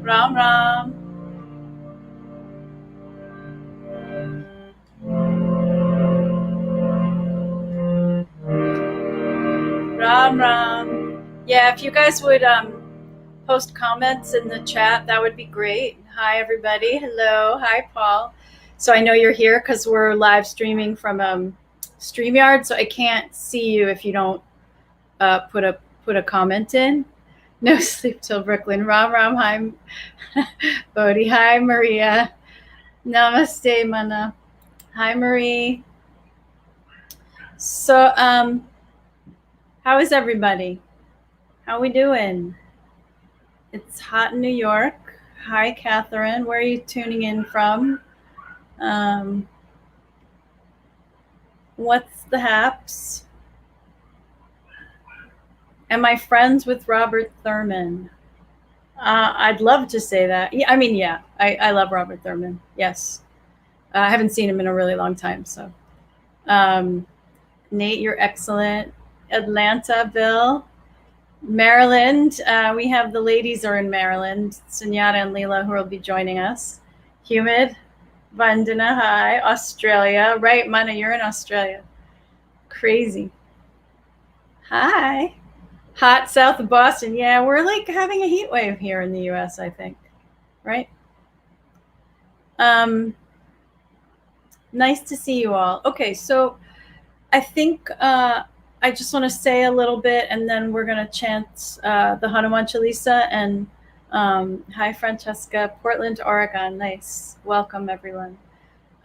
Ram Ram. Ram Ram. Yeah, if you guys would post comments in the chat, that would be great. Hi, everybody. Hello. Hi, Paul. So I know you're here because we're live streaming from StreamYard, so I can't see you if you don't put a comment in. No sleep till Brooklyn. Ram Ram. Hi, Bodhi. Hi, Maria. Namaste, Mana. Hi, Marie. So, how is everybody? How we doing? It's hot in New York. Hi, Catherine. Where are you tuning in from? What's the haps? Am I friends with Robert Thurman? I'd love to say that. Yeah, I mean, yeah, I love Robert Thurman. Yes. I haven't seen him in a really long time. So, Nate, you're excellent. Atlanta, Bill. Maryland, we have the ladies are in Maryland, Sunyata and Lila, who will be joining us. Humid, Vandana, hi. Australia, right, Mana, you're in Australia. Crazy. Hi. Hot south of Boston. Yeah, we're like having a heat wave here in the US, I think, right? Nice to see you all. Okay, so I think I just want to say a little bit, and then we're going to chant the Hanuman Chalisa. And hi, Francesca, Portland, Oregon. Nice. Welcome, everyone.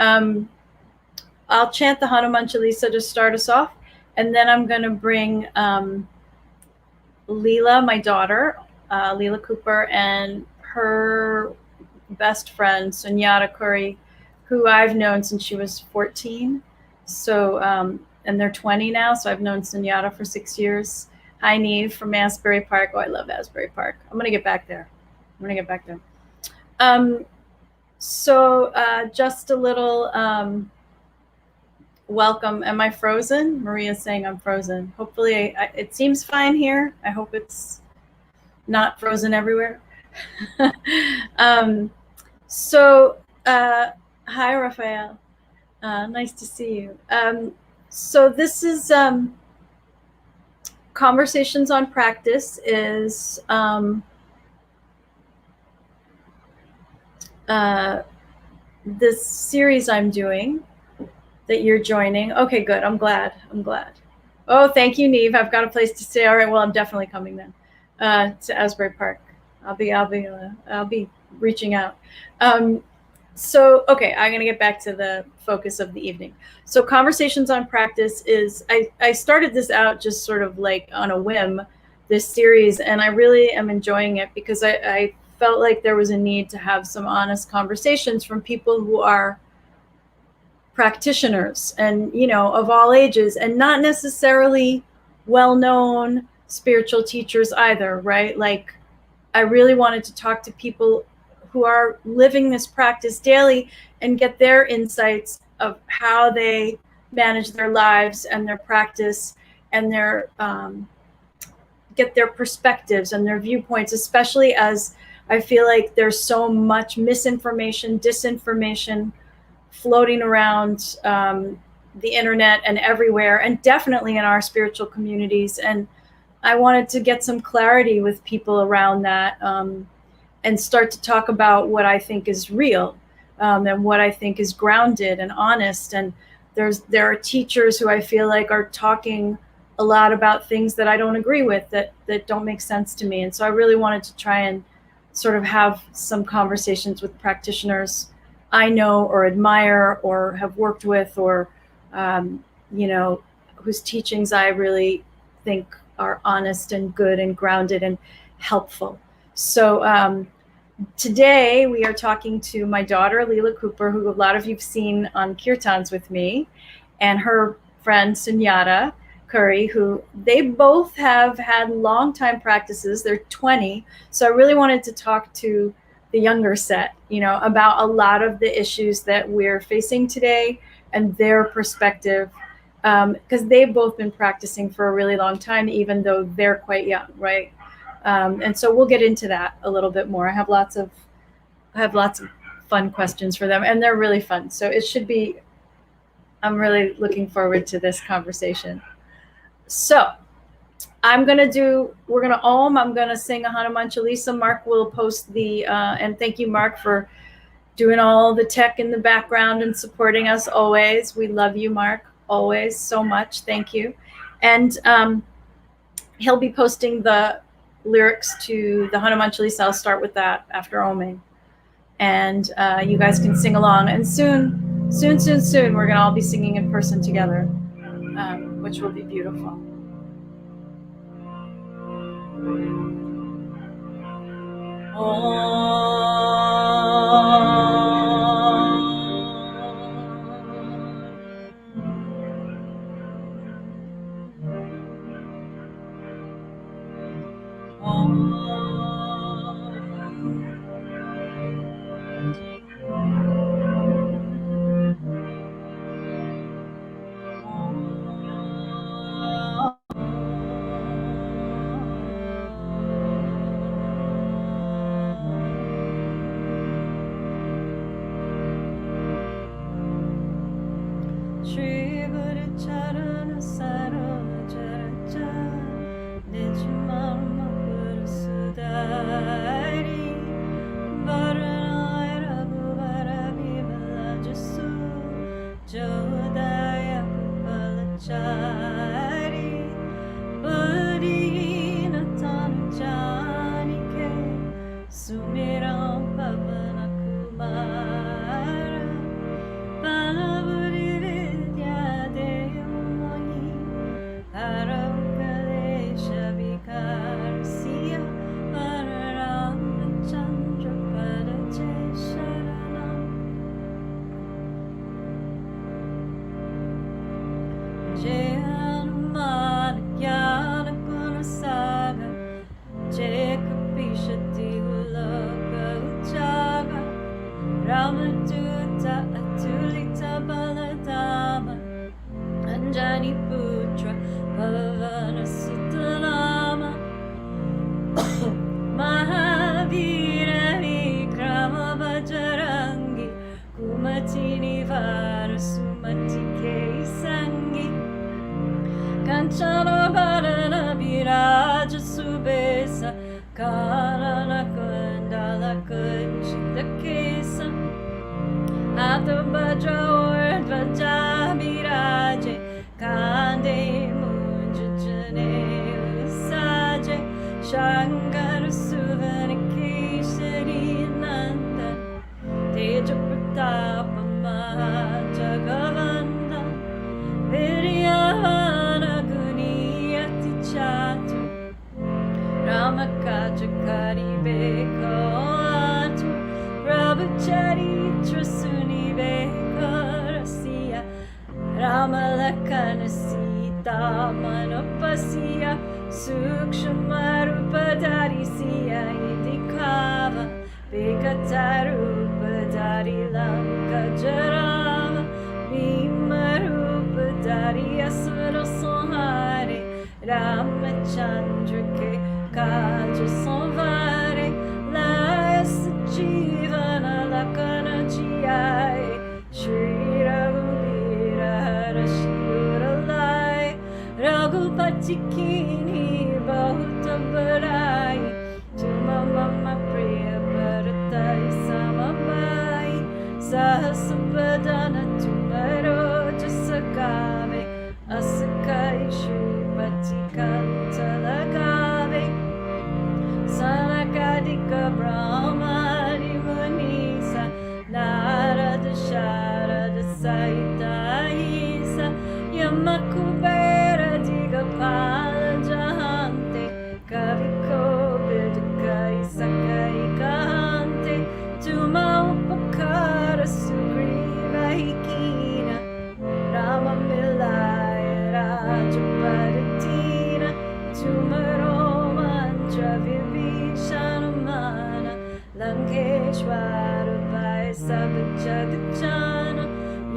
I'll chant the Hanuman Chalisa to start us off, and then I'm going to bring Lila, my daughter, Lila Cooper, and her best friend, Sunyata Courie, who I've known since she was 14. So, and they're 20 now, so I've known Sunyata for 6 years. Hi, Neve from Asbury Park. Oh, I love Asbury Park. I'm going to get back there. So just a little welcome. Am I frozen? Maria's saying I'm frozen. Hopefully, it seems fine here. I hope it's not frozen everywhere. Hi, Raphael. Nice to see you. So this is Conversations on Practice is this series I'm doing that you're joining. Okay, good. I'm glad. Oh, thank you, Neve. I've got a place to stay. All right. Well, I'm definitely coming then to Asbury Park. I'll be reaching out. So, okay, I'm going to get back to the focus of the evening. So Conversations on Practice is, I started this out just sort of like on a whim, this series, and I really am enjoying it because I felt like there was a need to have some honest conversations from people who are practitioners and, you know, of all ages, and not necessarily well-known spiritual teachers either, right? Like, I really wanted to talk to people who are living this practice daily and get their insights of how they manage their lives and their practice and their get their perspectives and their viewpoints, especially as I feel like there's so much misinformation, disinformation floating around the internet and everywhere, and definitely in our spiritual communities. And I wanted to get some clarity with people around that, and start to talk about what I think is real, and what I think is grounded and honest. And there are teachers who I feel like are talking a lot about things that I don't agree with, that don't make sense to me. And so I really wanted to try and sort of have some conversations with practitioners I know or admire or have worked with, or you know, whose teachings I really think are honest and good and grounded and helpful. So today we are talking to my daughter, Lila Cooper, who a lot of you've seen on Kirtans with me, and her friend Sunyata Courie, who they both have had long time practices. They're 20. So I really wanted to talk to the younger set, you know, about a lot of the issues that we're facing today and their perspective, because they've both been practicing for a really long time, even though they're quite young, right? And so we'll get into that a little bit more. I have lots of fun questions for them, and they're really fun. So it should be. I'm really looking forward to this conversation. So we're gonna Om. I'm gonna sing a Hanuman Chalisa. Mark will post the and thank you, Mark, for doing all the tech in the background and supporting us always. We love you, Mark, always so much. Thank you. And he'll be posting the lyrics to the Hanuman Chalisa. I'll start with that after Oming. And you guys can sing along. And soon, we're going to all be singing in person together, which will be beautiful.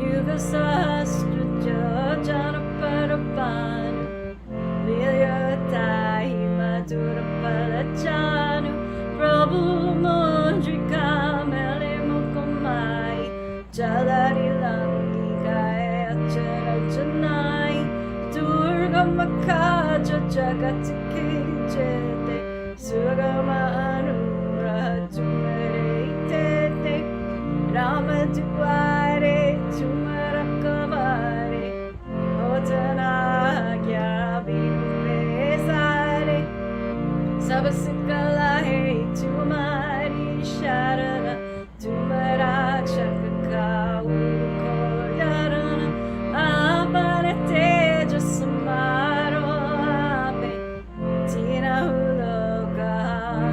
Yuga sastra jana para Dharmakaja Jagatiki Jete Sugama Anura Tumerete Rama Duare Tumarakavare Hotana Gyabinu Pesare Sabasikala Hey Tumari Sharana Tumarakshaka Ukodarana Abanate Jasamaro Ape Tina Huloka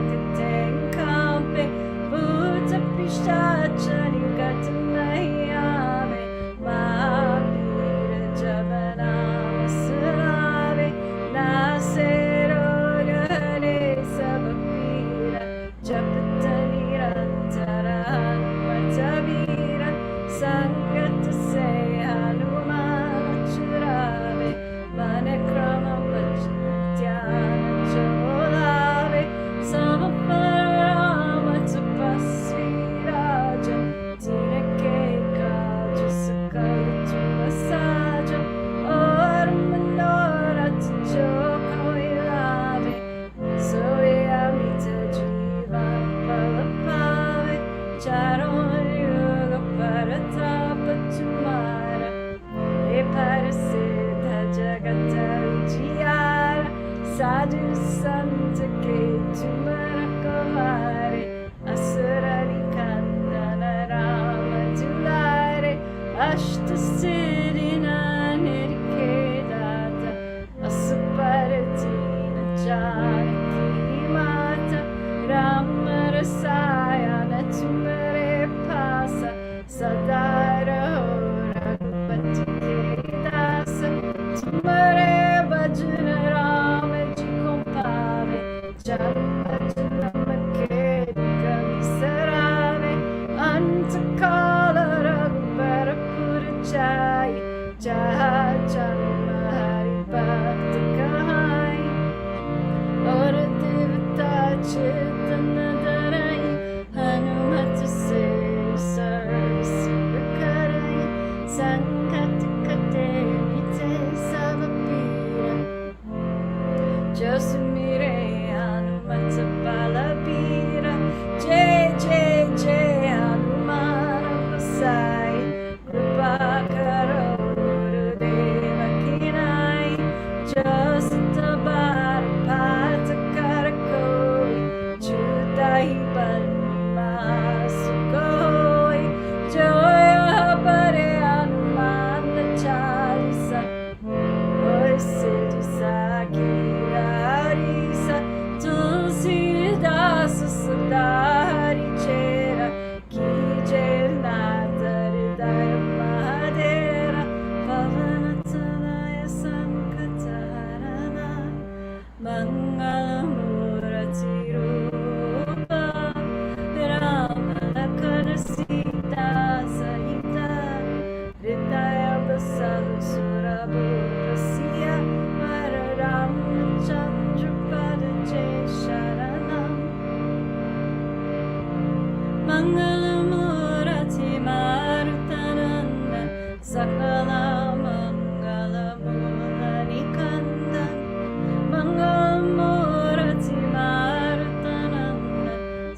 Katenkampe Buddha Pishachani Gatamahiame Mahavira Javanama Sarave Nasero Gare Sabapira Japatanira Tarahanumatavira Sangata Se Hanumana Churave Manekrama Bhajantyana Cholave Samaparama Tapasviraja Tinekeka Jasakala Masaja Ormanora Tijokoilave Soyamita Jivan Palapave Charon Yoga Paratapa Tumara Eparasita Jagata Vijayara Sadhu Santa Ke Tumarakamare Asurari Kandana Rama Tulare Ashtasiddhina Nirikedata Asuparatina Janaki Mata Rama Rasayana Tumare Pasa Sadara Raghupati Kedasa Tumare Bhajana Rama Jikompave Jambhajana Makedika Visarave Antakala Raghupara Purachai Jahajanma Hari Bhakta Kahai Ora Devata Chaitanya Dharai Hanumata Se Service Karai Sankatikate Mite Savapira Josamire Hanumata Balabira Jai Jai Jai Hanumana Vasai Kripakaro Gurudeva Kinai Josita Bharapata Karakoi Chudai Balma Sukoi Joya Bare Hanumana Chalisa Oi Siddhi Sakira Harisa Tulsi Dasa Sadari Chera Kijel Nataridaya Mahadera Pavanatanaya Sankatarana Mangalamurati Rupa Ramalakana Sita Sahita Ritaya Basalu Surabhupasiya Vararamna Chandrapada Jai Sharanam Mangalamurati Marutananda Sakala Mangalamulani Kandan Mangalamurati Marutananda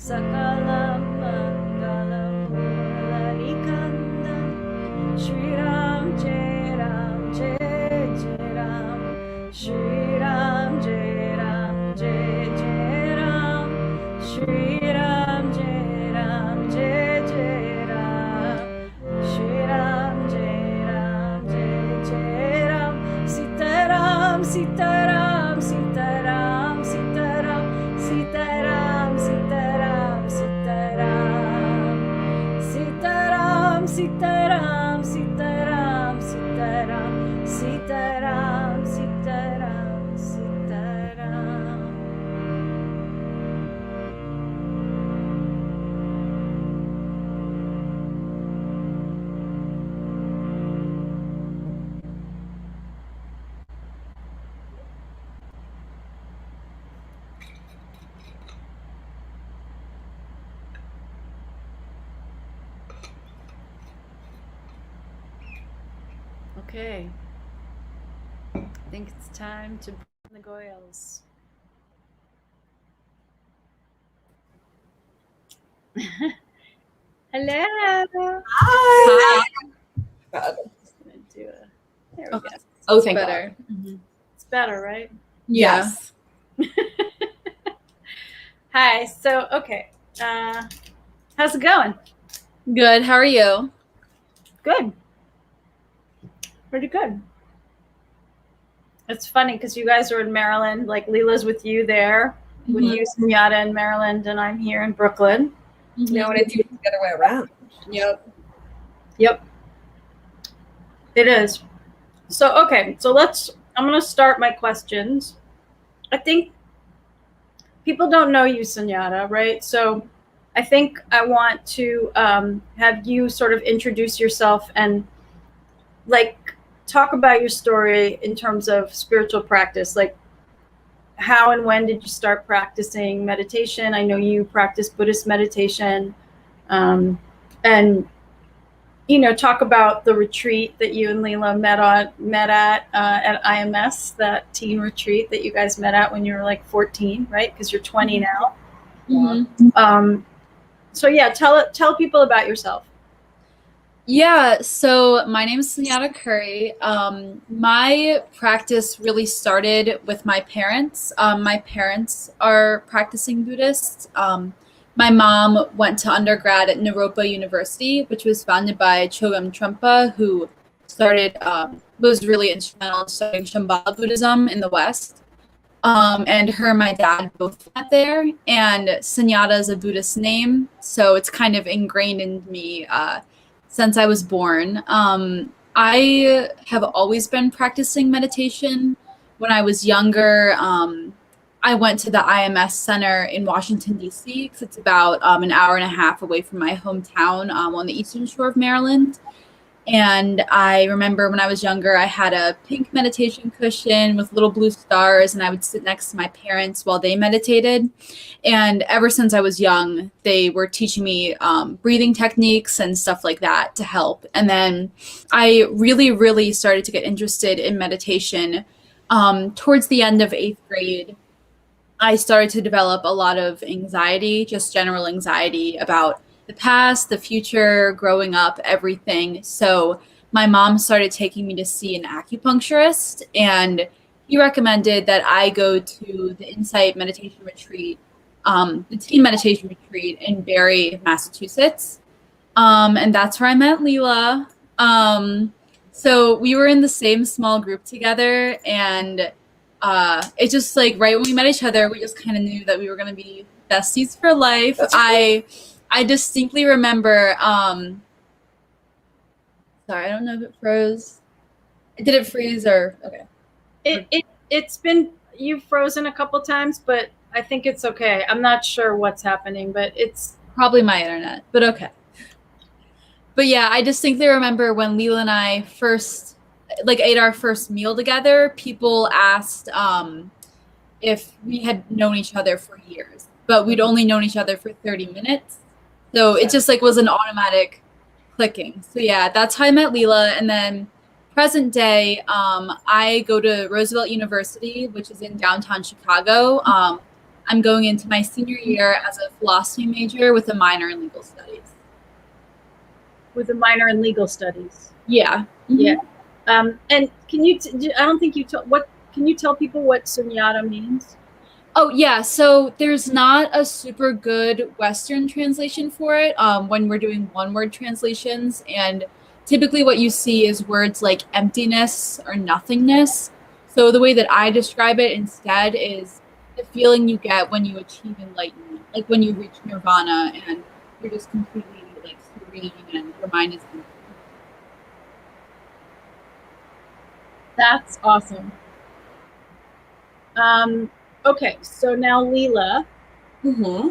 Sakala Mangalamulani Kandan Shri Ram Jai Ram Jai Jai Ram Shri Ram Jai Ram Jai Jai Ram Shri Ram Jai Ram Jai Jai Ram Shri Ram Jai Ram Jai Jai Ram Sitaram Sitaram Sitaram Sitaram Sitaram Sitaram Sitaram Sitaram Sitaram Sitaram Sitaram Sitaram Sitaram Sitaram Okay. think it's time to burn the goyles. Hello. Hi. There we go. Oh, thank Better. God. Mm-hmm. It's better, right? Yes. Hi. So, okay. How's it going? Good. How are you? Good. Pretty good. It's funny because you guys are in Maryland. Like Lila's with you there, with you, Sunyata, in Maryland, and I'm here in Brooklyn. No, and it's the other way around. Yep. It is. So, okay. So I'm going to start my questions. I think people don't know you, Sunyata, right? So I think I want to have you sort of introduce yourself and like talk about your story in terms of spiritual practice. Like, how and when did you start practicing meditation? I know you practice Buddhist meditation, and talk about the retreat that you and Lila met at IMS, that teen retreat that you guys met at when you were like 14, right? Because you're 20 now. Mm-hmm. So yeah, tell people about yourself. Yeah, so my name is Sunyata Courie. My practice really started with my parents. My parents are practicing Buddhists. My mom went to undergrad at Naropa University, which was founded by Chogyam Trungpa, who was really instrumental in starting Shambhala Buddhism in the West. And her and my dad both went there. And Sunyata is a Buddhist name, so it's kind of ingrained in me since I was born. I have always been practicing meditation. When I was younger, I went to the IMS Center in Washington, D.C., because it's about an hour and a half away from my hometown on the eastern shore of Maryland. And I remember when I was younger, I had a pink meditation cushion with little blue stars, and I would sit next to my parents while they meditated. And ever since I was young, they were teaching me breathing techniques and stuff like that to help. And then I really, really started to get interested in meditation towards the end of 8th grade. I started to develop a lot of anxiety, just general anxiety about the past, the future, growing up, everything. So my mom started taking me to see an acupuncturist, and he recommended that I go to the Insight Meditation Retreat, the teen meditation retreat in Barre, Massachusetts. And that's where I met Lila. So we were in the same small group together, and it just like right when we met each other, we just kind of knew that we were going to be besties for life. I distinctly remember, sorry, I don't know if it froze. Did it freeze or, okay. It's been, you've frozen a couple times, but I think it's okay. I'm not sure what's happening, but it's probably my internet, but okay. But yeah, I distinctly remember when Lila and I first ate our first meal together, people asked if we had known each other for years, but we'd only known each other for 30 minutes. So it just was an automatic clicking. So yeah, that's how I met Lila. And then present day, I go to Roosevelt University, which is in downtown Chicago. I'm going into my senior year as a philosophy major with a minor in legal studies. With a minor in legal studies. Yeah. Mm-hmm. Yeah. And can you, I don't think you can you tell people what Sunyata means? Oh, yeah. So there's not a super good Western translation for it when we're doing one-word translations. And typically what you see is words like emptiness or nothingness. So the way that I describe it instead is the feeling you get when you achieve enlightenment, like when you reach nirvana and you're just completely serene and your mind is empty. That's awesome. Okay, so now Lila. Mm-hmm.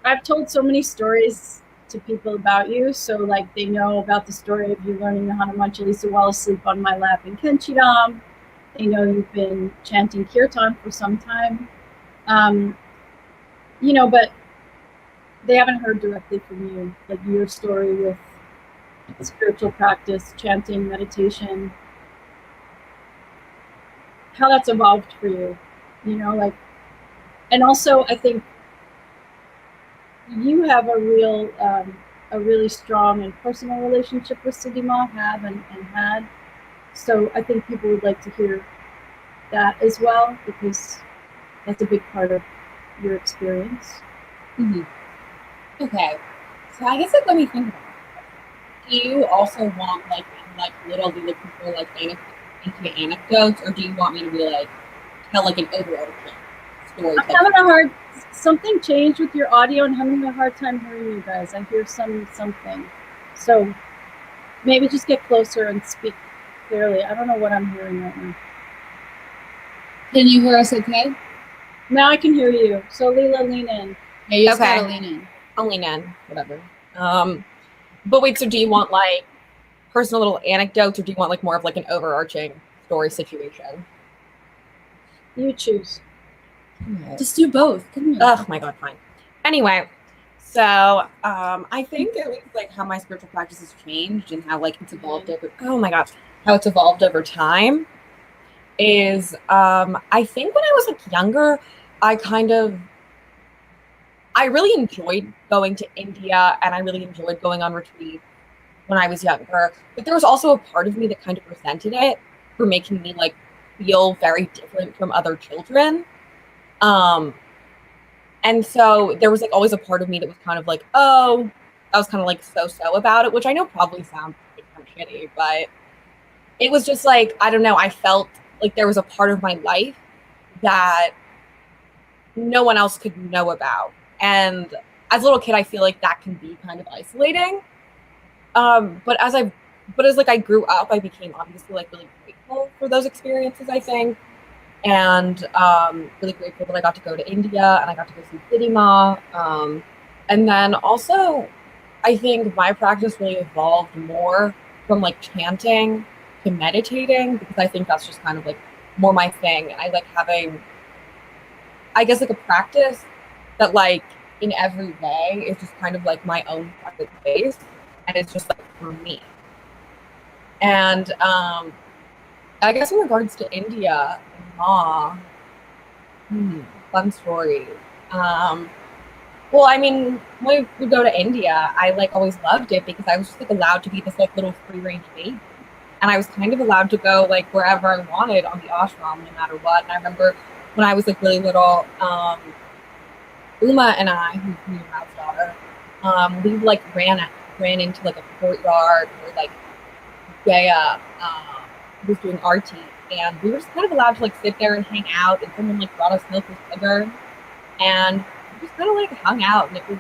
I've told so many stories to people about you, so they know about the story of you learning the Hanuman Chalisa while asleep on my lap in Kenchidam. They know you've been chanting kirtan for some time. But they haven't heard directly from you, your story with spiritual practice, chanting, meditation, how that's evolved for you, you know, like, and also I think you have a really strong and personal relationship with Siddhima, have and had. So I think people would like to hear that as well, because that's a big part of your experience. Mm-hmm. Okay, so I guess like let me think about it. Do you also want like little Lila Cooper like into anecdotes, or do you want me to be like tell like an overarching story? I'm having something changed with your audio and having a hard time hearing you guys. I hear something. So maybe just get closer and speak clearly. I don't know what I'm hearing right now. Can you hear us okay? Now I can hear you. So Lila, lean in. Yeah, you just Okay. gotta lean in. I'll lean in, whatever. But wait, so do you want like personal little anecdotes, or do you want like more of like an overarching story situation? You choose. Just do both. Come on. Oh my god, fine. Anyway, so I think at least like how my spiritual practice has changed and how like it's evolved over how it's evolved over time is I think when I was like younger, I really enjoyed going to India, and I really enjoyed going on retreats when I was younger. But there was also a part of me that kind of resented it for making me like feel very different from other children. And so there was like always a part of me that was kind of like, oh, I was kind of like so about it, which I know probably sounds like kind of shitty, but it was just like, I don't know, I felt like there was a part of my life that no one else could know about. And as a little kid, I feel like that can be kind of isolating. But as I grew up, I became obviously like really grateful for those experiences, I think. And really grateful that I got to go to India and I got to go see Siddhima. And then also, I think my practice really evolved more from like chanting to meditating, because I think that's just kind of like more my thing. And I like having, I guess, like a practice that like in every way is just kind of like my own private space, and it's just like for me. And I guess in regards to India, fun story. Well, I mean, when we go to India, I like always loved it because I was just like allowed to be this like little free range baby, and I was kind of allowed to go like wherever I wanted on the ashram, no matter what. And I remember when I was like really little, Uma and I, who's your house daughter, we like ran into like a courtyard where like Gaya was doing arty, and we were just kind of allowed to like sit there and hang out, and someone like brought us milk with sugar, and we just kind of like hung out, and it was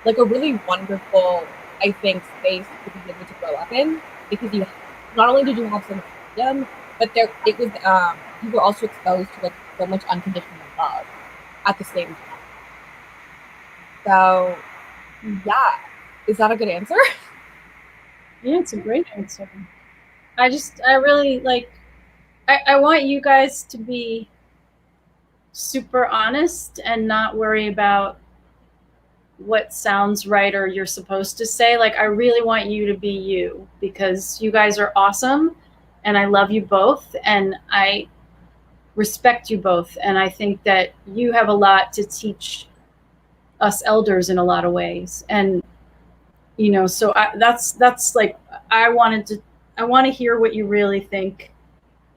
like a really wonderful, I think, space to be able to grow up in, because you not only did you have so much freedom, but it was you were also exposed to like so much unconditional love at the same time. So yeah, is that a good answer? Yeah, it's a great answer. I really like, I want you guys to be super honest and not worry about what sounds right or you're supposed to say. Like, I really want you to be you, because you guys are awesome and I love you both and I respect you both. And I think that you have a lot to teach us elders in a lot of ways. And, you know, so that's like, I want to hear what you really think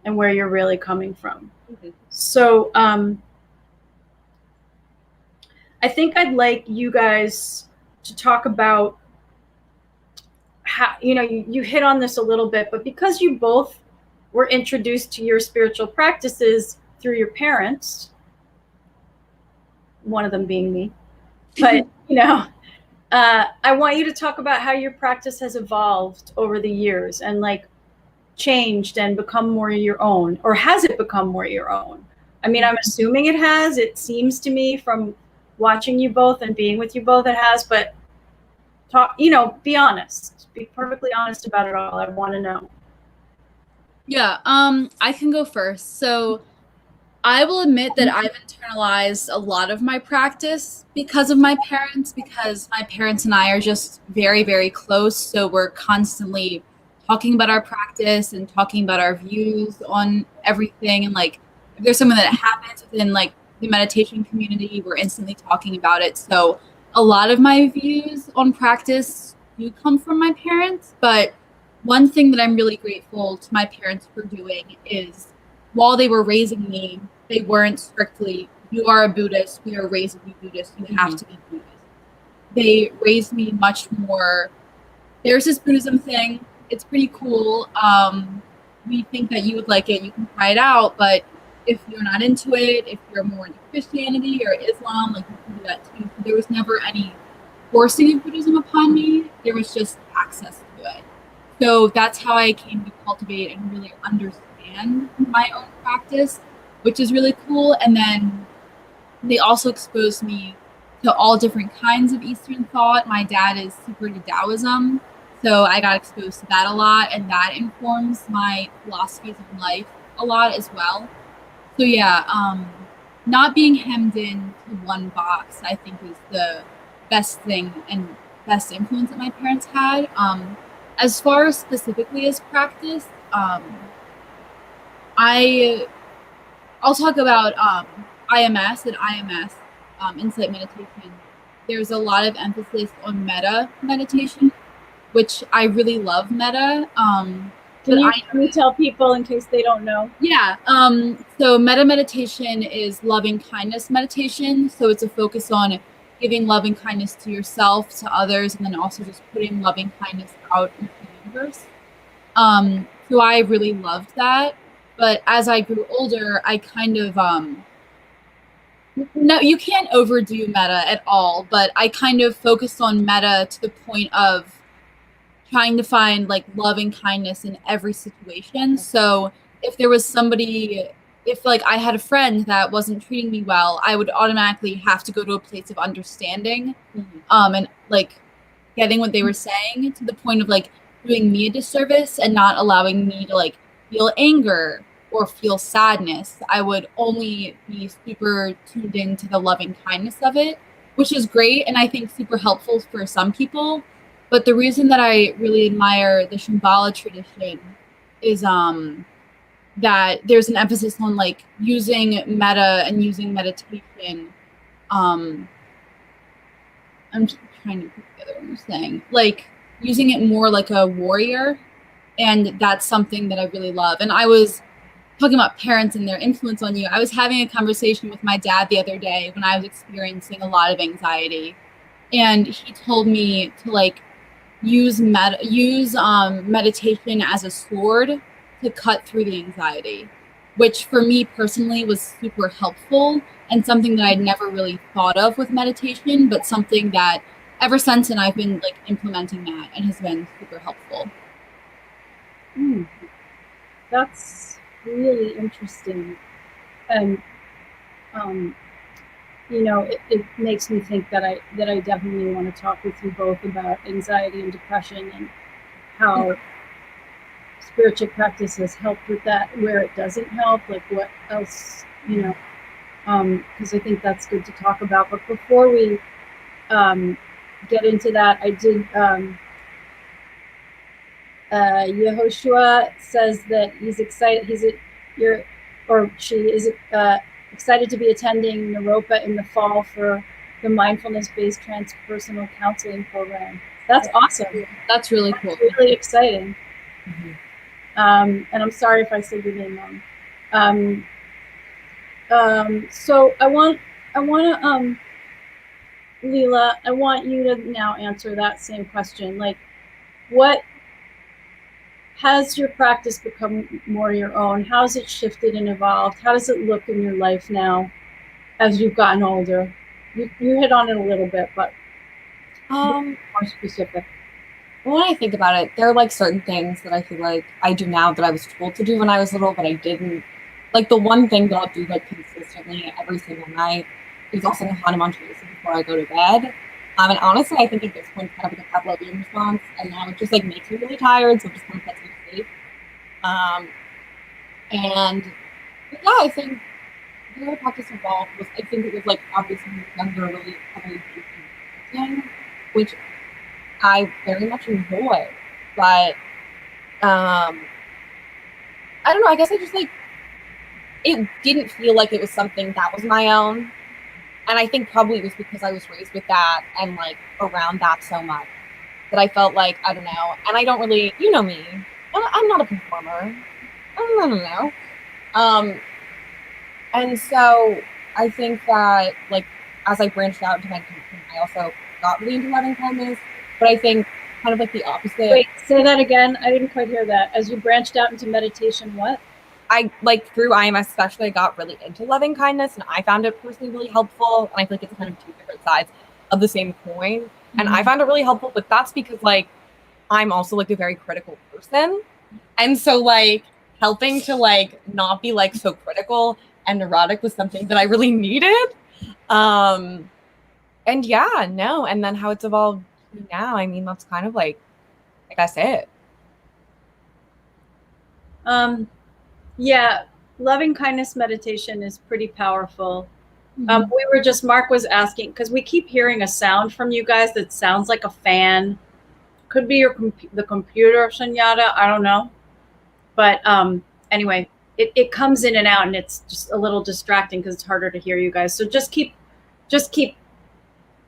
and where you're really coming from. Mm-hmm. So, I think I'd like you guys to talk about how, you know, you hit on this a little bit, but because you both were introduced to your spiritual practices through your parents, one of them being me, but, you know, I want you to talk about how your practice has evolved over the years and like changed and become more your own, or has it become more your own? I mean, I'm assuming it has. It seems to me from watching you both and being with you both, it has, but talk, you know, be honest, be perfectly honest about it all. I want to know. Yeah, I can go first. So I will admit that I've internalized a lot of my practice because of my parents, because my parents and I are just very, very close. So we're constantly talking about our practice and talking about our views on everything. And like, if there's something that happens within like the meditation community, we're instantly talking about it. So a lot of my views on practice do come from my parents. But one thing that I'm really grateful to my parents for doing is while they were raising me, they weren't strictly, you are a Buddhist, we are raising you Buddhist, you have to be Buddhist. They raised me much more, there's this Buddhism thing, it's pretty cool. We think that you would like it, you can try it out, but if you're not into it, if you're more into Christianity or Islam, like you can do that too. So there was never any forcing of Buddhism upon me, there was just access to it. So that's how I came to cultivate and really understand my own practice, which is really cool. And then they also exposed me to all different kinds of Eastern thought. My dad is super into Taoism, so I got exposed to that a lot, and that informs my philosophies of life a lot as well. So yeah, not being hemmed in to one box, I think, is the best thing and best influence that my parents had. As far as specifically as practice, I'll talk about IMS and IMS, insight meditation. There's a lot of emphasis on metta meditation, which I really love metta. Can you tell people in case they don't know? Yeah. So metta meditation is loving kindness meditation. So it's a focus on giving loving kindness to yourself, to others, and then also just putting loving kindness out into the universe. So I really loved that. But as I grew older, I kind of, no, you can't overdo metta at all, but I kind of focused on metta to the point of trying to find like love and kindness in every situation. So if there was somebody, if like I had a friend that wasn't treating me well, I would automatically have to go to a place of understanding, and like getting what they were saying to the point of like doing me a disservice and not allowing me to like feel anger or feel sadness. I would only be super tuned into the loving kindness of it, which is great and I think super helpful for some people. But the reason that I really admire the Shambhala tradition is that there's an emphasis on like using metta and using meditation. I'm just trying to put together what I'm saying. Like using it more like a warrior, and that's something that I really love. And I was talking about parents and their influence on you. I was having a conversation with my dad the other day when I was experiencing a lot of anxiety, and he told me to like use meditation as a sword to cut through the anxiety, which for me personally was super helpful and something that I'd never really thought of with meditation, but something that ever since then I've been like implementing that and has been super helpful. That's really interesting. And you know, it makes me think that I definitely want to talk with you both about anxiety and depression and how spiritual practice has helped with that, where it doesn't help, like what else, you know, because I think that's good to talk about. But before we get into that, I did, Yehoshua says that he's excited, she is excited to be attending Naropa in the fall for the mindfulness-based transpersonal counseling program. That's awesome. That's really cool. That's really exciting. And I'm sorry if I said your name wrong. So I want to, Lila, I want you to now answer that same question. Like, what has your practice become more your own? How has it shifted and evolved? How does it look in your life now as you've gotten older? You hit on it a little bit, but more specific. When I think about it, there are like certain things that I feel like I do now that I was told to do when I was little, but I didn't. Like the one thing that I'll do like consistently every single night is also Hanuman Chalisa before I go to bed. And honestly, I think at this point, kind of like a Pavlovian response, and now it just like makes me really tired, so it just kind of puts me to sleep. And yeah, I think how the practice evolved was, I think it was like obviously younger, really heavily chanting, which I very much enjoy. But I don't know, I guess I just like, it didn't feel like it was something that was my own. And I think probably it was because I was raised with that and like around that so much that I felt like, I don't know. And I don't really, you know me, I'm not a performer. I don't know. And so I think that like as I branched out into meditation, I also got really into loving kindness. But I think kind of like the opposite. Wait, say that again. I didn't quite hear that. As you branched out into meditation, what? I like through IMS especially, I got really into loving kindness, and I found it personally really helpful. And I feel like it's kind of two different sides of the same coin. Mm-hmm. And I found it really helpful, but that's because like I'm also like a very critical person. And so like helping to like not be like so critical and neurotic was something that I really needed. And yeah, no. And then how it's evolved now, I mean, that's kind of like I guess it. Yeah, loving kindness meditation is pretty powerful. Mm-hmm. Mark was asking, because we keep hearing a sound from you guys that sounds like a fan. Could be the computer, Sunyata, I don't know. But anyway, it comes in and out, and it's just a little distracting because it's harder to hear you guys. So just keep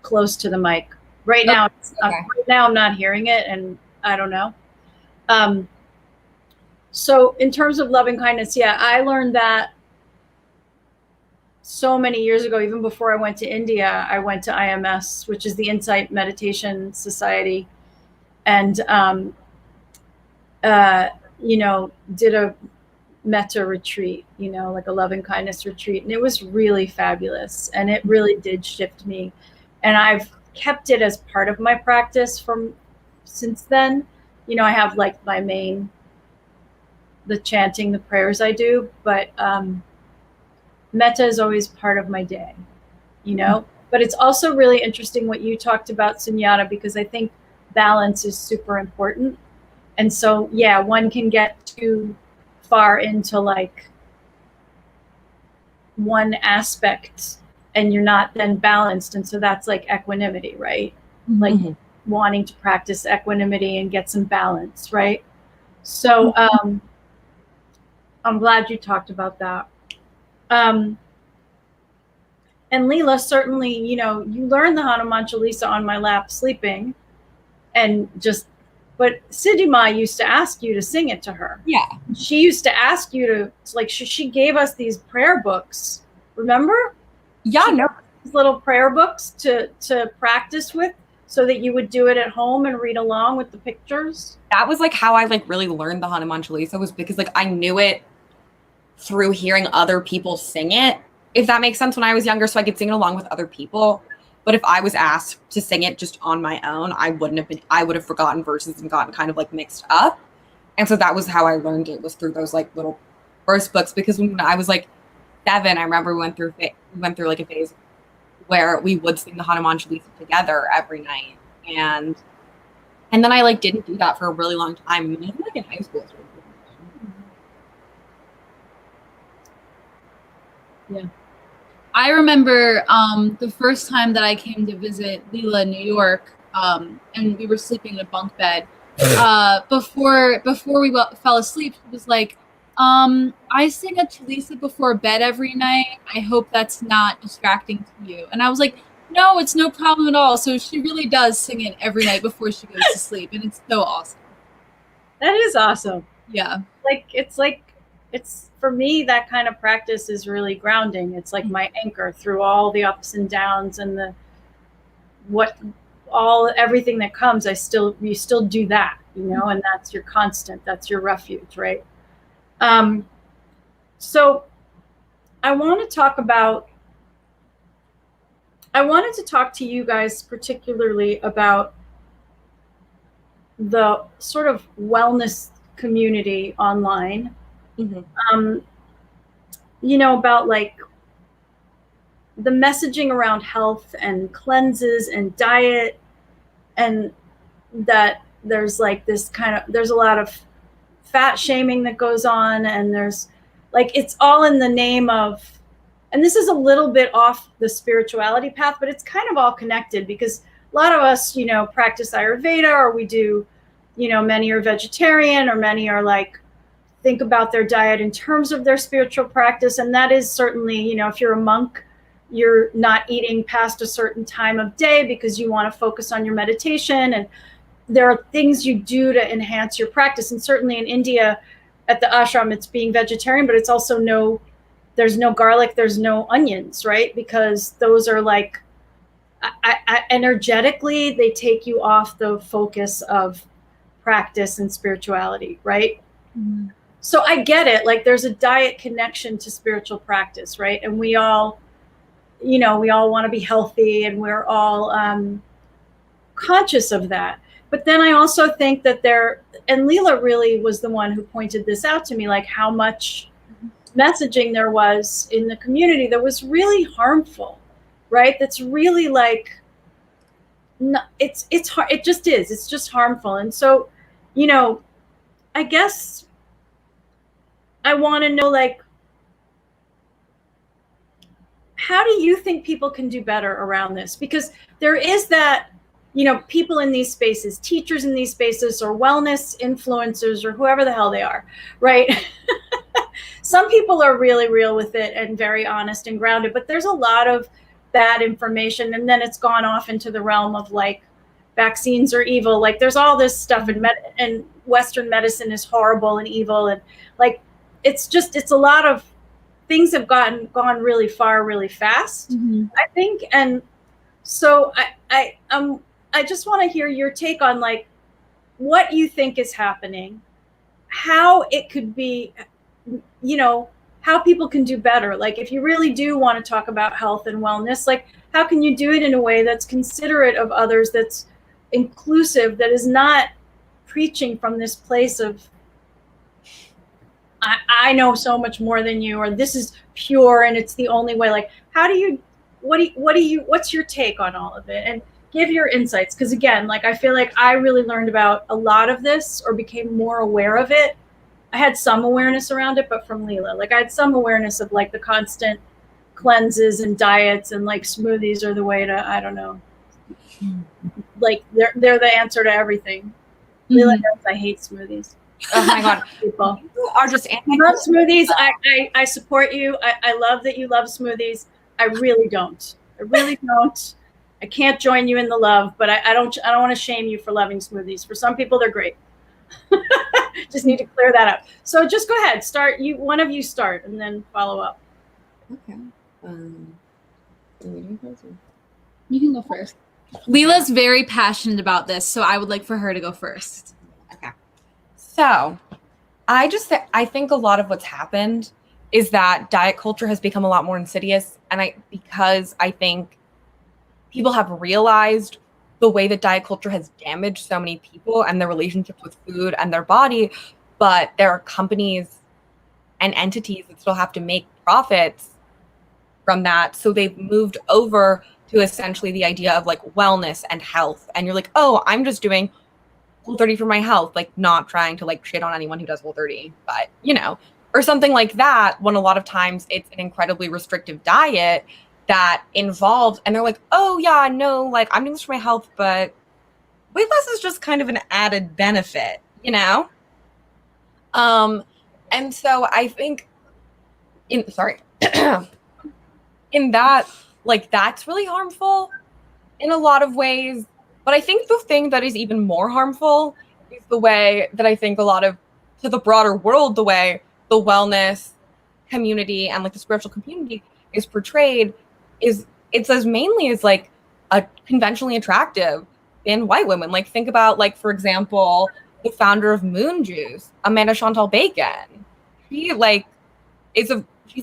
close to the mic. Right now, I'm not hearing it, and I don't know. So in terms of loving kindness, yeah, I learned that so many years ago. Even before I went to India, I went to IMS, which is the Insight Meditation Society, and did a metta retreat, like a loving kindness retreat, and it was really fabulous, and it really did shift me, and I've kept it as part of my practice since then. I have like my main, the chanting, the prayers I do, but metta is always part of my day, but it's also really interesting what you talked about, Sunyata, because I think balance is super important. And so, yeah, one can get too far into like one aspect and you're not then balanced. And so that's like equanimity, right? Mm-hmm. Like wanting to practice equanimity and get some balance, right? So I'm glad you talked about that. And Lila, certainly, you learned the Hanuman Chalisa on my lap sleeping, and but Siddhima used to ask you to sing it to her. Yeah. She used to ask you to, like, she gave us these prayer books. Remember? Yeah, no. These little prayer books to practice with, so that you would do it at home and read along with the pictures. That was like how I like really learned the Hanuman Chalisa, was because like I knew it through hearing other people sing it, if that makes sense, when I was younger, so I could sing it along with other people. But if I was asked to sing it just on my own, I would have forgotten verses and gotten kind of like mixed up. And so that was how I learned it, was through those like little verse books. Because when I was like 7, I remember we went through like a phase where we would sing the Hanuman Chalisa together every night. And then I like didn't do that for a really long time. I mean, even like in high school. Yeah. I remember the first time that I came to visit Lila in New York, and we were sleeping in a bunk bed. Before we fell asleep, she was like, I sing a Chalisa before bed every night. I hope that's not distracting to you. And I was like, no, it's no problem at all. So she really does sing it every night before she goes to sleep. And it's so awesome. That is awesome. Yeah. It's for me, that kind of practice is really grounding. It's like my anchor through all the ups and downs and everything that comes. You still do that, and that's your constant, that's your refuge, right? So I wanted to talk to you guys particularly about the sort of wellness community online. Mm-hmm. About like the messaging around health and cleanses and diet, and that there's like there's a lot of fat shaming that goes on, and there's like, it's all in the name of, and this is a little bit off the spirituality path, but it's kind of all connected, because a lot of us, you know, practice Ayurveda, or we do, you know, many are vegetarian, or many are like, think about their diet in terms of their spiritual practice. And that is certainly, you know, if you're a monk, you're not eating past a certain time of day because you want to focus on your meditation. And there are things you do to enhance your practice. And certainly in India, at the ashram, it's being vegetarian, but it's also there's no garlic, there's no onions, right? Because those are like, energetically, they take you off the focus of practice and spirituality, right? Mm-hmm. So I get it. Like, there's a diet connection to spiritual practice, right? And we all, you know, we all want to be healthy, and we're all conscious of that. But then I also think that and Lila really was the one who pointed this out to me, like how much messaging there was in the community that was really harmful, right? That's really like, no, it's hard. It just is. It's just harmful. And so, you know, I guess I want to know, like, how do you think people can do better around this? Because there is that, you know, people in these spaces, teachers in these spaces, or wellness influencers, or whoever the hell they are, right? Some people are really real with it and very honest and grounded, but there's a lot of bad information. And then it's gone off into the realm of like, vaccines are evil. Like, there's all this stuff, and Western medicine is horrible and evil. And like, it's a lot of things have gone really far, really fast, I think. And so I just want to hear your take on like what you think is happening, how it could be, you know, how people can do better. Like, if you really do want to talk about health and wellness, like, how can you do it in a way that's considerate of others, that's inclusive, that is not preaching from this place of, I know so much more than you, or this is pure and it's the only way. Like, what's your take on all of it? And give your insights. Because again, like, I feel like I really learned about a lot of this, or became more aware of it. I had some awareness around it, but from Lila. Like, I had some awareness of like the constant cleanses and diets, and like smoothies are the way to, I don't know. Like, they're the answer to everything. Lila knows I hate smoothies. Oh my God. People are just I love smoothies. I support you. I love that you love smoothies. I really don't. I can't join you in the love, but I don't want to shame you for loving smoothies. For some people, they're great. Just need to clear that up. So just go ahead. One of you start, and then follow up. Okay. You can go first. Lila's very passionate about this, so I would like for her to go first. Okay. So I think a lot of what's happened is that diet culture has become a lot more insidious. And because I think people have realized the way that diet culture has damaged so many people and their relationships with food and their body, but there are companies and entities that still have to make profits from that. So they've moved over to essentially the idea of like wellness and health. And you're like, oh, I'm just doing Whole30 for my health, like not trying to like shit on anyone who does Whole30, but you know, or something like that, when a lot of times it's an incredibly restrictive diet that involves, and they're like, oh yeah, no, like I'm doing this for my health, but weight loss is just kind of an added benefit, you know? And so I think in that, like, that's really harmful in a lot of ways. But I think the thing that is even more harmful is the way that I think to the broader world, the way the wellness community and like the spiritual community is portrayed is it's as mainly as like a conventionally attractive in white women. Like, think about, like, for example, the founder of Moon Juice, Amanda Chantal Bacon. She's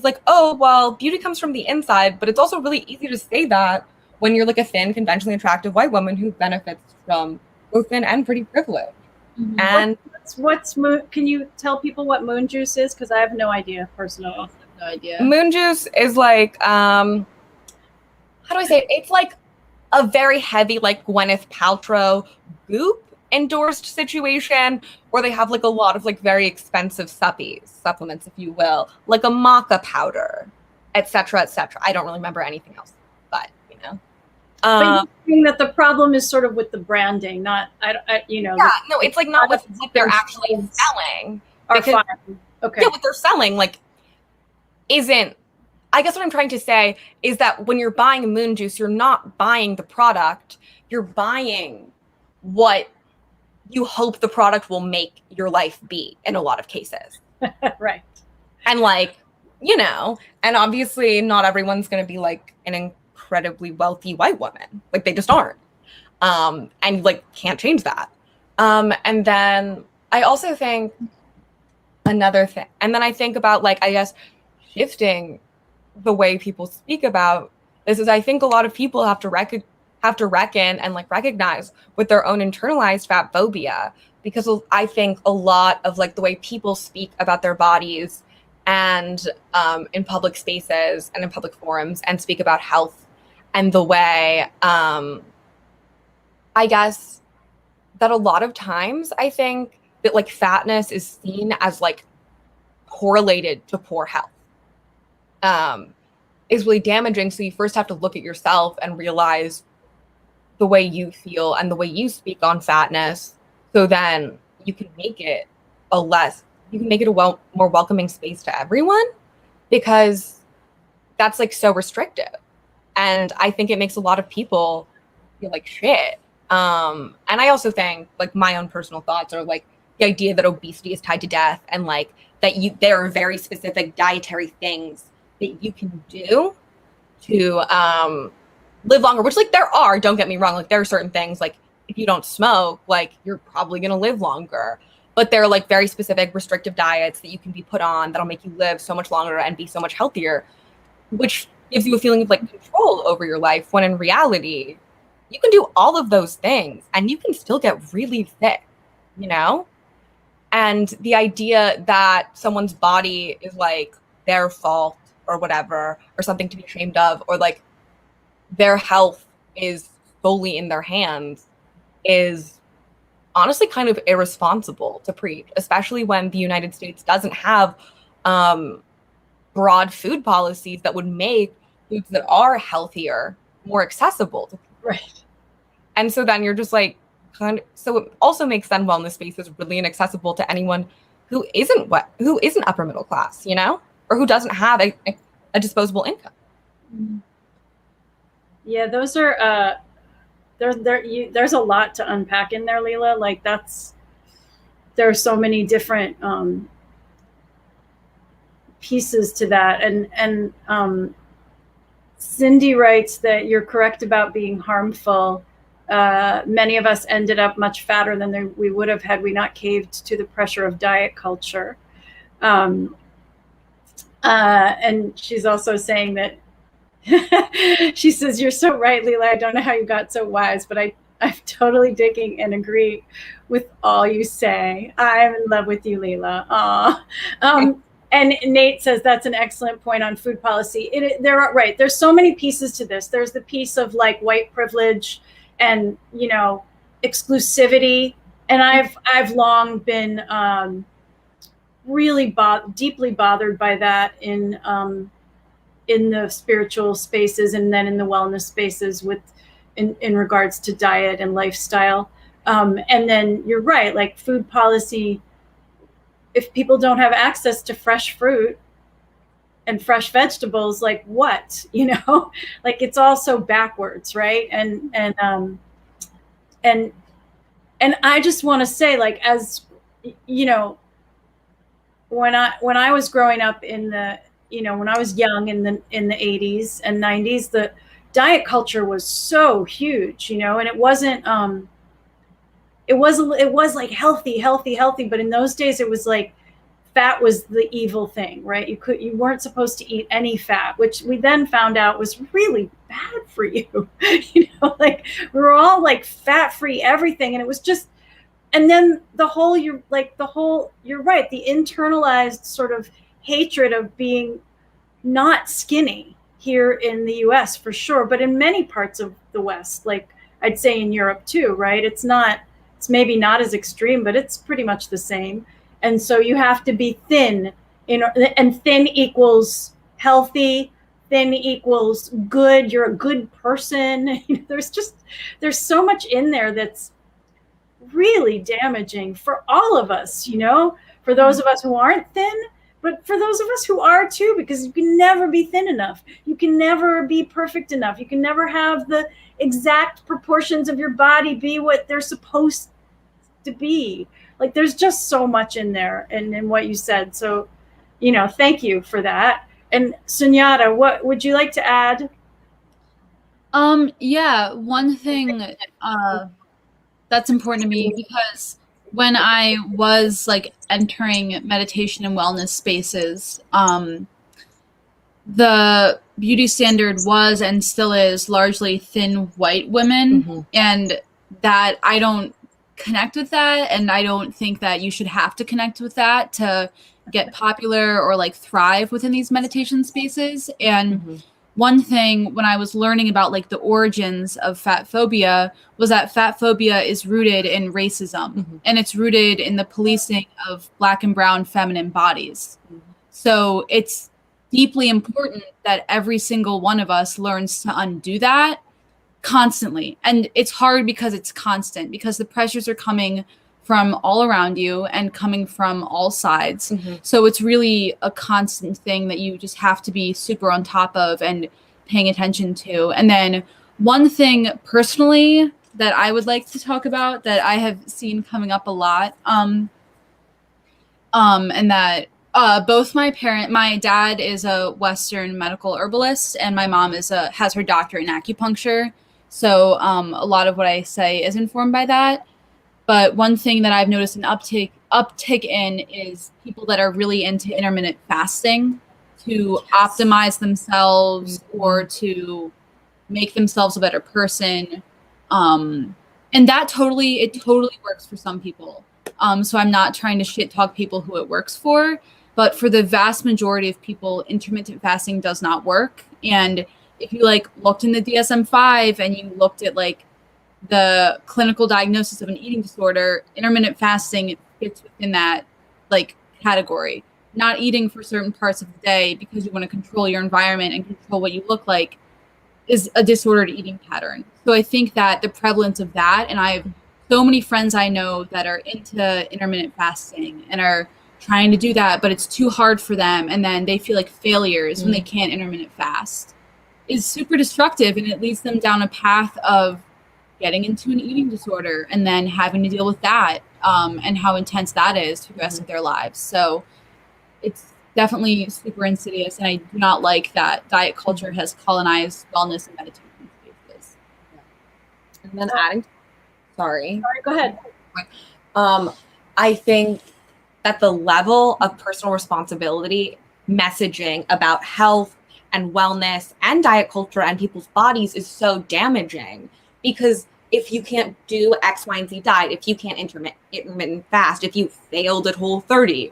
like, oh, well, beauty comes from the inside, but it's also really easy to say that when you're like a thin, conventionally attractive white woman who benefits from both thin and pretty privilege. Mm-hmm. And what's Moon? Can you tell people what Moon Juice is? Because I have no idea personally. I have no idea. Moon Juice is like, how do I say it? It's like a very heavy, like Gwyneth Paltrow Goop endorsed situation where they have like a lot of like very expensive supplements, if you will, like a maca powder et cetera, et cetera. I don't really remember anything else, but but you're saying that the problem is sort of with the branding, not Yeah, no, it's like not with what they're actually selling. Okay. Yeah, what they're selling isn't. I guess what I'm trying to say is that when you're buying moon juice, you're not buying the product. You're buying what you hope the product will make your life be in a lot of cases. Right. And and obviously not everyone's going to be like an incredibly wealthy white woman. Like they just aren't. And can't change that. And then I also think another thing, and then I think about I guess shifting the way people speak about this is I think a lot of people have to reckon and recognize with their own internalized fat phobia, because I think a lot of the way people speak about their bodies and in public spaces and in public forums and speak about health and the way I guess that a lot of times I think that fatness is seen as correlated to poor health is really damaging. So you first have to look at yourself and realize the way you feel and the way you speak on fatness, so then you can make it a more welcoming space to everyone, because that's so restrictive. And I think it makes a lot of people feel like shit. And I also think my own personal thoughts are the idea that obesity is tied to death, and that there are very specific dietary things that you can do to live longer, which there are, don't get me wrong, there are certain things if you don't smoke, you're probably going to live longer, but there are very specific restrictive diets that you can be put on that'll make you live so much longer and be so much healthier, which gives you a feeling of control over your life, when in reality you can do all of those things and you can still get really fit, and the idea that someone's body is their fault or whatever, or something to be ashamed of, or their health is solely in their hands, is honestly kind of irresponsible to preach, especially when the United States doesn't have broad food policies that would make foods that are healthier more accessible to people. Right. And so then you're just so it also makes then wellness spaces really inaccessible to anyone who isn't upper middle class, or who doesn't have a disposable income. Yeah, those are there's a lot to unpack in there, Lila. There are so many different pieces to that, and Cindy writes that you're correct about being harmful. Many of us ended up much fatter than we would have had we not caved to the pressure of diet culture. And she's also saying that she says, "You're so right, Lila. I don't know how you got so wise, but I'm totally digging and agree with all you say. I'm in love with you, Lila." And Nate says that's an excellent point on food policy. There's so many pieces to this. There's the piece of white privilege and exclusivity, and I've long been really deeply bothered by that in the spiritual spaces, and then in the wellness spaces in regards to diet and lifestyle. And then you're right, food policy, if people don't have access to fresh fruit and fresh vegetables, what, it's all so backwards, right? And I just want to say, as when I was growing up when I was young in the 80s and 90s, the diet culture was so huge, and it wasn't it was healthy, but in those days it was fat was the evil thing, right? You weren't supposed to eat any fat, which we then found out was really bad for you. We were all fat-free everything, and it was just, and then you're right, the internalized sort of hatred of being not skinny here in the US for sure, but in many parts of the West, I'd say in Europe too, right? It's maybe not as extreme, but it's pretty much the same. And so you have to be thin, and thin equals healthy, thin equals good, you're a good person. There's so much in there that's really damaging for all of us, for those of us who aren't thin, but for those of us who are too, because you can never be thin enough. You can never be perfect enough. You can never have the exact proportions of your body be what they're supposed to be. Like, there's just so much in there and in what you said. So, thank you for that. And Sunyata, what would you like to add? Yeah, one thing that's important to me, because when I was like entering meditation and wellness spaces, the beauty standard was and still is largely thin white women, and that I don't connect with that, and I don't think that you should have to connect with that to get popular or like thrive within these meditation spaces. And one thing when I was learning about like the origins of fat phobia was that fat phobia is rooted in racism, and it's rooted in the policing of Black and brown feminine bodies. So it's deeply important that every single one of us learns to undo that constantly. And it's hard because it's constant, because the pressures are coming from all around you and coming from all sides. So it's really a constant thing that you just have to be super on top of and paying attention to. And then one thing personally that I would like to talk about that I have seen coming up a lot, and that both my dad is a Western medical herbalist, and my mom has her doctorate in acupuncture. So a lot of what I say is informed by that. But one thing that I've noticed an uptick in is people that are really into intermittent fasting to optimize themselves or to make themselves a better person. And that totally works for some people. So I'm not trying to shit talk people who it works for, but for the vast majority of people, intermittent fasting does not work. And if you like looked in the DSM-5 and you looked at like the clinical diagnosis of an eating disorder, intermittent fasting fits within that like category. Not eating for certain parts of the day because you want to control your environment and control what you look like is a disordered eating pattern. So I think that the prevalence of that, and I have so many friends I know that are into intermittent fasting and are trying to do that, but it's too hard for them, and then they feel like failures when they can't intermittent fast, is super destructive, and it leads them down a path of getting into an eating disorder and then having to deal with that, and how intense that is for the rest of their lives. So it's definitely super insidious, and I do not like that diet culture has colonized wellness and meditation spaces. And then sorry, go ahead. I think that the level of personal responsibility messaging about health and wellness and diet culture and people's bodies is so damaging, because if you can't do X, Y, and Z diet, if you can't intermittent fast, if you failed at Whole30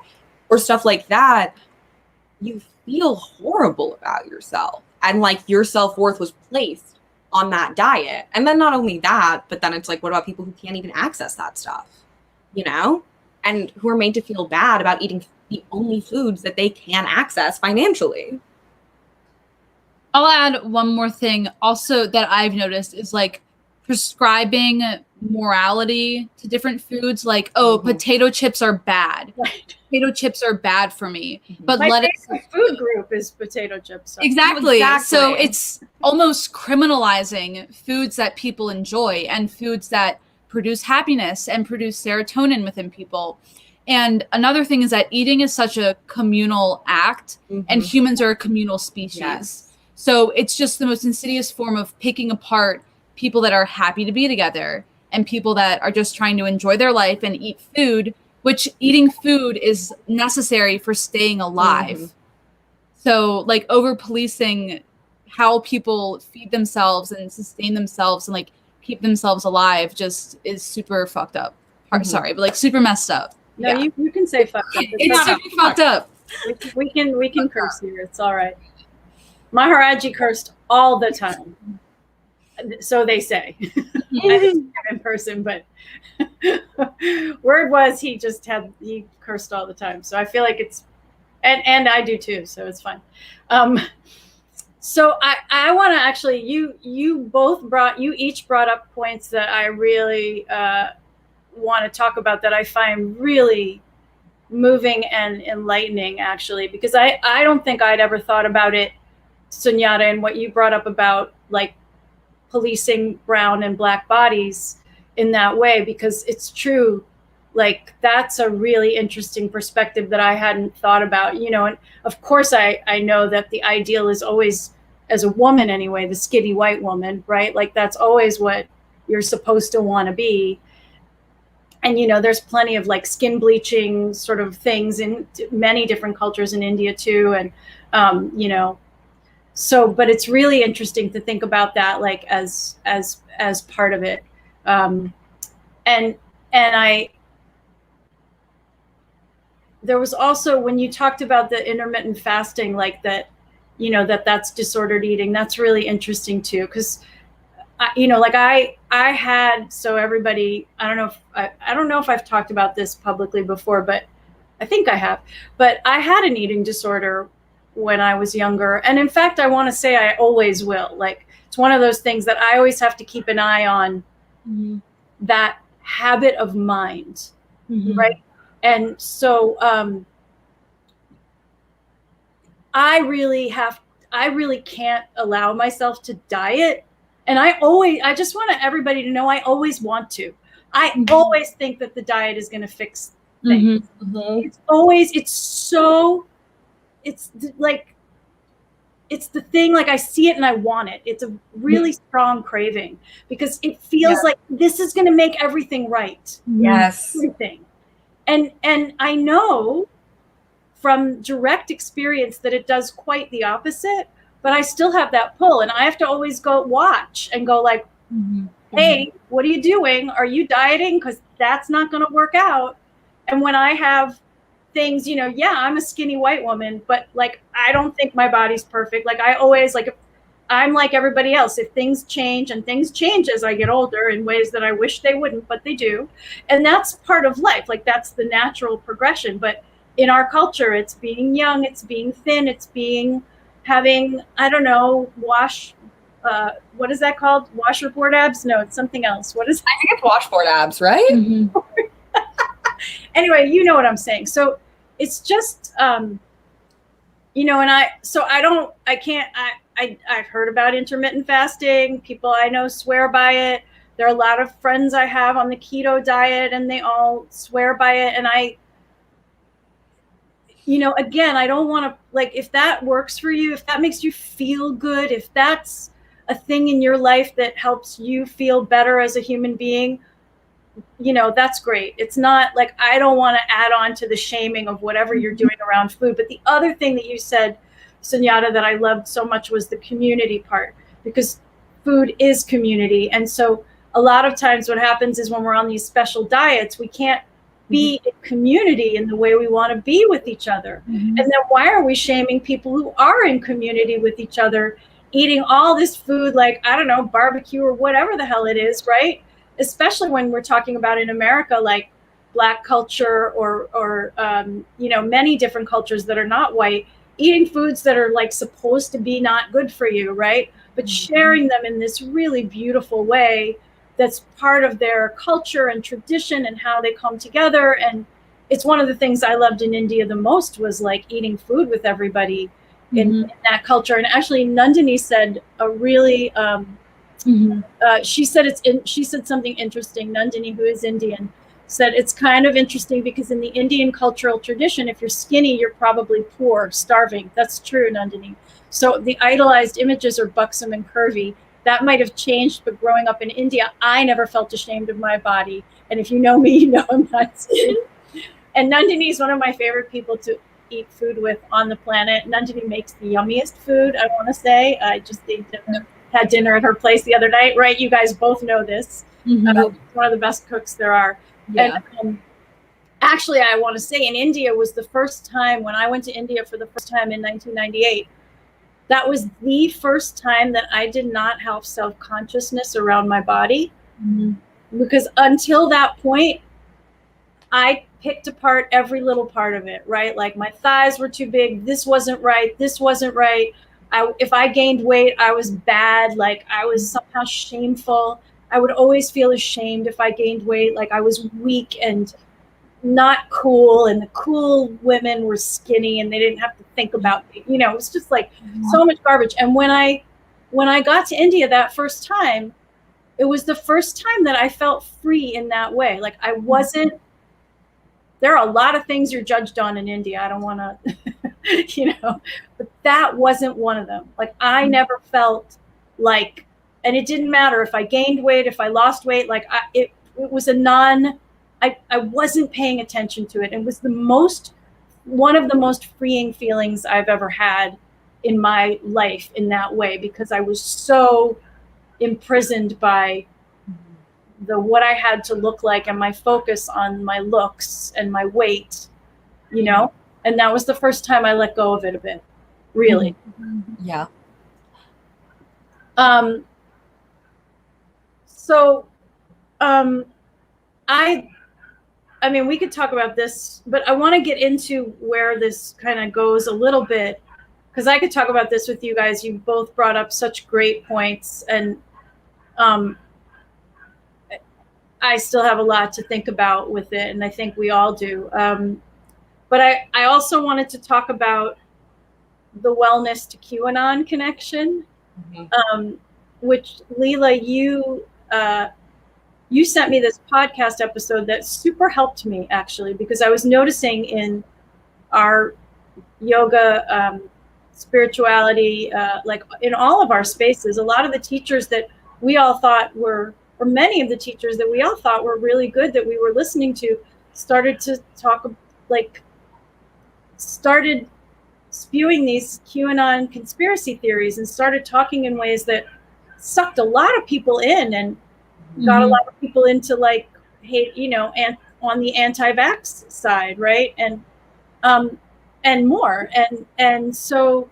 or stuff like that, you feel horrible about yourself. And like your self-worth was placed on that diet. And then not only that, but then it's like, what about people who can't even access that stuff, and who are made to feel bad about eating the only foods that they can access financially. I'll add one more thing also that I've noticed is like prescribing morality to different foods, like, potato chips are bad. Right. Potato chips are bad for me. But my favorite food group is potato chips. Exactly. So it's almost criminalizing foods that people enjoy and foods that produce happiness and produce serotonin within people. And another thing is that eating is such a communal act, and humans are a communal species. Yes. So it's just the most insidious form of picking apart people that are happy to be together and people that are just trying to enjoy their life and eat food, which eating food is necessary for staying alive. So like over policing how people feed themselves and sustain themselves and like keep themselves alive just is super fucked up. Sorry, but like super messed up. No, you can say fucked up. It's super fucked up. We can curse here. It's all right. Maharaji cursed all the time. So they say. I didn't have in person, but word was he cursed all the time. So I feel like it's, and I do too. So it's fine. So I want to actually, you each brought up points that I really want to talk about, that I find really moving and enlightening, actually, because I don't think I'd ever thought about it, Sunyata, and what you brought up about like policing brown and black bodies in that way, because it's true. Like, that's a really interesting perspective that I hadn't thought about, you know. And of course I know that the ideal is always, as a woman anyway, the skinny white woman, right? Like, that's always what you're supposed to want to be. And, you know, there's plenty of like skin bleaching sort of things in many different cultures in India too. And, you know, so, but it's really interesting to think about that, like as part of it. And there was also, when you talked about the intermittent fasting, like that, you know, that's disordered eating. That's really interesting too. Because, you know, like I had, so everybody, I don't know if I've talked about this publicly before, but I think I have, but I had an eating disorder when I was younger. And in fact, I want to say I always will. Like, it's one of those things that I always have to keep an eye on, that habit of mind, right? And so I really can't allow myself to diet. And I just want everybody to know, I always want to. I always think that the diet is going to fix things. It's always, it's like, it's the thing, like I see it and I want it. It's a really strong craving, because it feels like this is going to make everything right. Yes. Everything. And I know from direct experience that it does quite the opposite, but I still have that pull, and I have to always go watch and go like, hey, what are you doing? Are you dieting? Because that's not going to work out. And when I have things, you know, yeah, I'm a skinny white woman, but like, I don't think my body's perfect. Like, I always, like, I'm like everybody else. If things change, and things change as I get older in ways that I wish they wouldn't, but they do. And that's part of life. Like, that's the natural progression. But in our culture, it's being young, it's being thin, it's being, having, I don't know, what is that called? Washboard abs? No, it's something else. What is I think it's washboard abs, right? Anyway, you know what I'm saying. So it's just, you know, and I've heard about intermittent fasting. People I know swear by it. There are a lot of friends I have on the keto diet, and they all swear by it. And you know, again, I don't want to, like, if that works for you, if that makes you feel good, if that's a thing in your life that helps you feel better as a human being, you know, that's great. It's not like, I don't want to add on to the shaming of whatever you're doing around food. But the other thing that you said, Sunyata, that I loved so much was the community part, because food is community. And so a lot of times what happens is, when we're on these special diets, we can't be in community in the way we want to be with each other. And then why are we shaming people who are in community with each other, eating all this food, like, I don't know, barbecue or whatever the hell it is, right? Especially when we're talking about in America, like Black culture or you know, many different cultures that are not white, eating foods that are like supposed to be not good for you, right? But sharing them in this really beautiful way that's part of their culture and tradition and how they come together. And it's one of the things I loved in India the most, was like eating food with everybody in that culture. And actually, Nandini said a really, she said something interesting. Nandini, who is Indian, said it's kind of interesting because in the Indian cultural tradition, if you're skinny, you're probably poor, starving. That's true, Nandini. So the idolized images are buxom and curvy. That might have changed, but growing up in India, I never felt ashamed of my body. And if you know me, you know I'm not skinny. And Nandini is one of my favorite people to eat food with on the planet. Nandini makes the yummiest food, I want to say. I just had dinner at her place the other night, right? You guys both know this. One of the best cooks there are. Yeah. And actually, I want to say, in India was the first time, when I went to India for the first time in 1998, that was the first time that I did not have self-consciousness around my body. Because until that point, I picked apart every little part of it, right? Like, my thighs were too big. This wasn't right. This wasn't right. if I gained weight, I was bad. Like I was somehow shameful. I would always feel ashamed if I gained weight. Like I was weak and not cool, and the cool women were skinny and they didn't have to think about me. You know, it was just like so much garbage. And when I got to India that first time, it was the first time that I felt free in that way. Like I wasn't, there are a lot of things you're judged on in India. I don't want to, you know, but that wasn't one of them. Like I never felt like, and it didn't matter if I gained weight, if I lost weight, like it was I wasn't paying attention to it. It was one of the most freeing feelings I've ever had in my life in that way, because I was so imprisoned by what I had to look like and my focus on my looks and my weight, you know? And that was the first time I let go of it a bit, really. Yeah. I mean, we could talk about this, but I want to get into where this kind of goes a little bit, because I could talk about this with you guys. You both brought up such great points, and I still have a lot to think about with it, and I think we all do. But I also wanted to talk about the wellness to QAnon connection, which Lila, you sent me this podcast episode that super helped me, actually, because I was noticing in our yoga, spirituality, like in all of our spaces, a lot of the teachers that we all thought were, or many of the teachers that we all thought were really good that we were listening to, started to talk, like started spewing these QAnon conspiracy theories and started talking in ways that sucked a lot of people in and got a lot of people into like hate, you know, and on the anti-vax side, right? And more. And so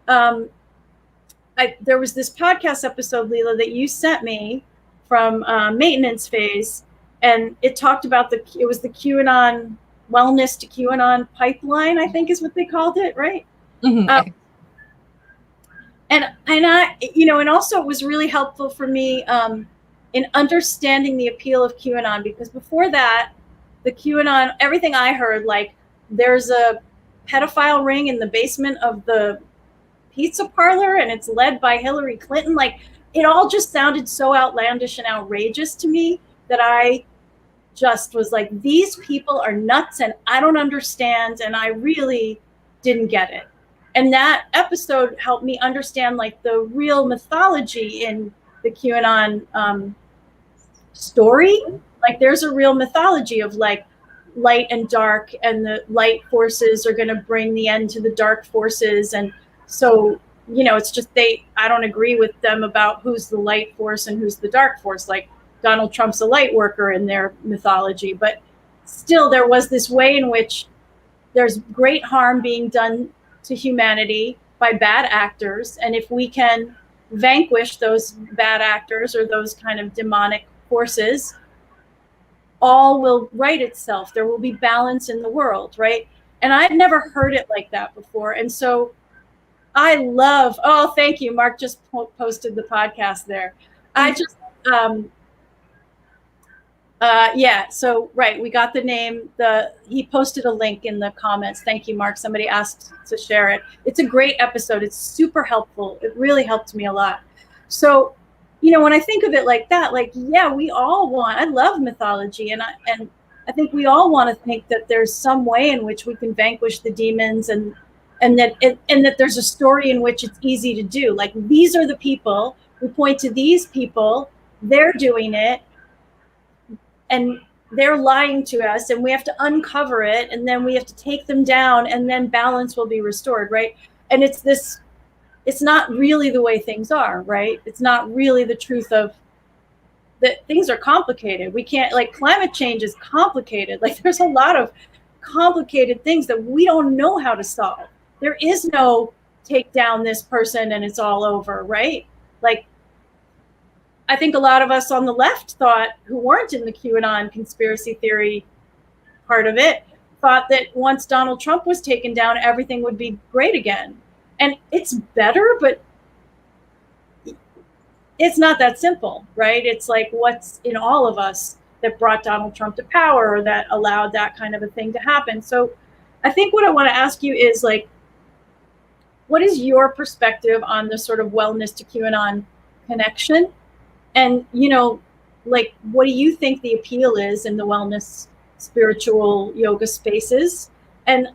there was this podcast episode, Lila, that you sent me from maintenance phase, and it talked about it was the QAnon wellness to QAnon pipeline, I think is what they called it, right? And I, you know, and also it was really helpful for me in understanding the appeal of QAnon, because before that, the QAnon, everything I heard, like there's a pedophile ring in the basement of the pizza parlor and it's led by Hillary Clinton. Like it all just sounded so outlandish and outrageous to me that I just was like, these people are nuts and I don't understand. And I really didn't get it. And that episode helped me understand like the real mythology in the QAnon story. Like there's a real mythology of like light and dark, and the light forces are going to bring the end to the dark forces. And so, you know, it's just I don't agree with them about who's the light force and who's the dark force. Like Donald Trump's a light worker in their mythology, but still there was this way in which there's great harm being done to humanity by bad actors. And if we can vanquish those bad actors or those kind of demonic forces, all will right itself. There will be balance in the world, right? And I'd never heard it like that before. And so I love, oh, thank you. Mark just posted the podcast there. I just, yeah, so, right, we got the name, he posted a link in the comments. Thank you, Mark. Somebody asked to share it. It's a great episode. It's super helpful. It really helped me a lot. So, you know, when I think of it like that, like, yeah, I love mythology, and I think we all want to think that there's some way in which we can vanquish the demons, and that there's a story in which it's easy to do. Like, these are the people, we point to these people, they're doing it, and they're lying to us, and we have to uncover it, and then we have to take them down, and then balance will be restored, right? And it's not really the way things are, right? It's not really the truth of that. Things are complicated. We can't, like, climate change is complicated. Like, there's a lot of complicated things that we don't know how to solve. There is no take down this person and it's all over, right? Like, I think a lot of us on the left who weren't in the QAnon conspiracy theory part of it, thought that once Donald Trump was taken down, everything would be great again. And it's better, but it's not that simple, right? It's like what's in all of us that brought Donald Trump to power, or that allowed that kind of a thing to happen. So I think what I want to ask you is, like, what is your perspective on the sort of wellness to QAnon connection? And, you know, like, what do you think the appeal is in the wellness, spiritual yoga spaces? And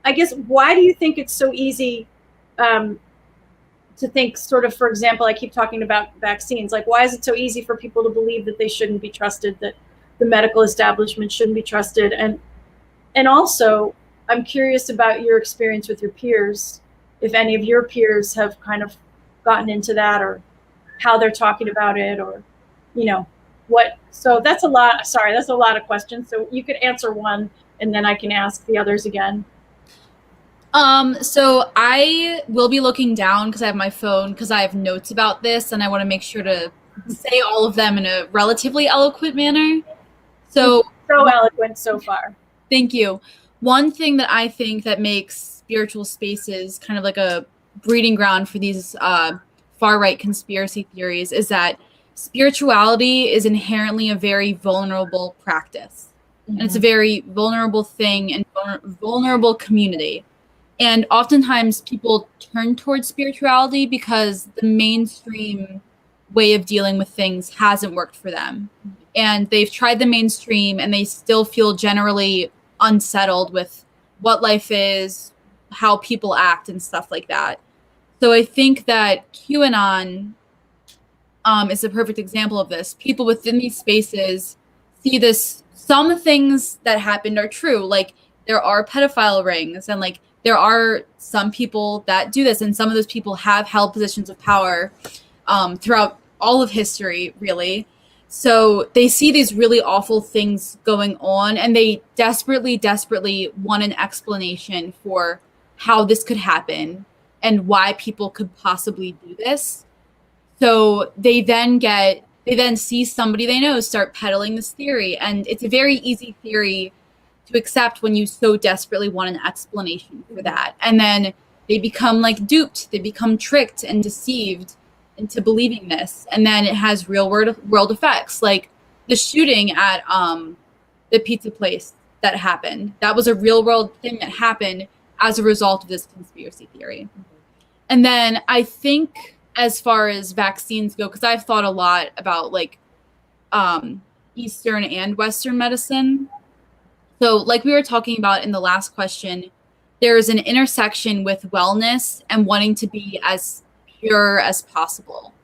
I guess, why do you think it's so easy to think, sort of, for example, I keep talking about vaccines. Like, why is it so easy for people to believe that they shouldn't be trusted, that the medical establishment shouldn't be trusted? And also, I'm curious about your experience with your peers, if any of your peers have kind of gotten into that, or how they're talking about it, or, you know, what. So that's a lot. Sorry, that's a lot of questions. So you could answer one, and then I can ask the others again. So I will be looking down because I have my phone, because I have notes about this, and I want to make sure to say all of them in a relatively eloquent manner. So eloquent so far. Thank you. One thing that I think that makes spiritual spaces kind of like a breeding ground for these far-right conspiracy theories is that spirituality is inherently a very vulnerable practice. And it's a very vulnerable thing and vulnerable community. And oftentimes people turn towards spirituality because the mainstream way of dealing with things hasn't worked for them. And they've tried the mainstream and they still feel generally unsettled with what life is, how people act, and stuff like that. So I think that QAnon is a perfect example of this. People within these spaces see this. Some things that happened are true. Like, there are pedophile rings, and like there are some people that do this, and some of those people have held positions of power throughout all of history, really. So they see these really awful things going on, and they desperately, desperately want an explanation for how this could happen and why people could possibly do this. So they then see somebody they know start peddling this theory, and it's a very easy theory to accept when you so desperately want an explanation for that. And then they become like duped, they become tricked and deceived into believing this. And then it has real world effects, like the shooting at the pizza place that happened. That was a real world thing that happened as a result of this conspiracy theory. And then I think, as far as vaccines go, because I've thought a lot about like Eastern and Western medicine. So like we were talking about in the last question, there is an intersection with wellness and wanting to be as pure as possible.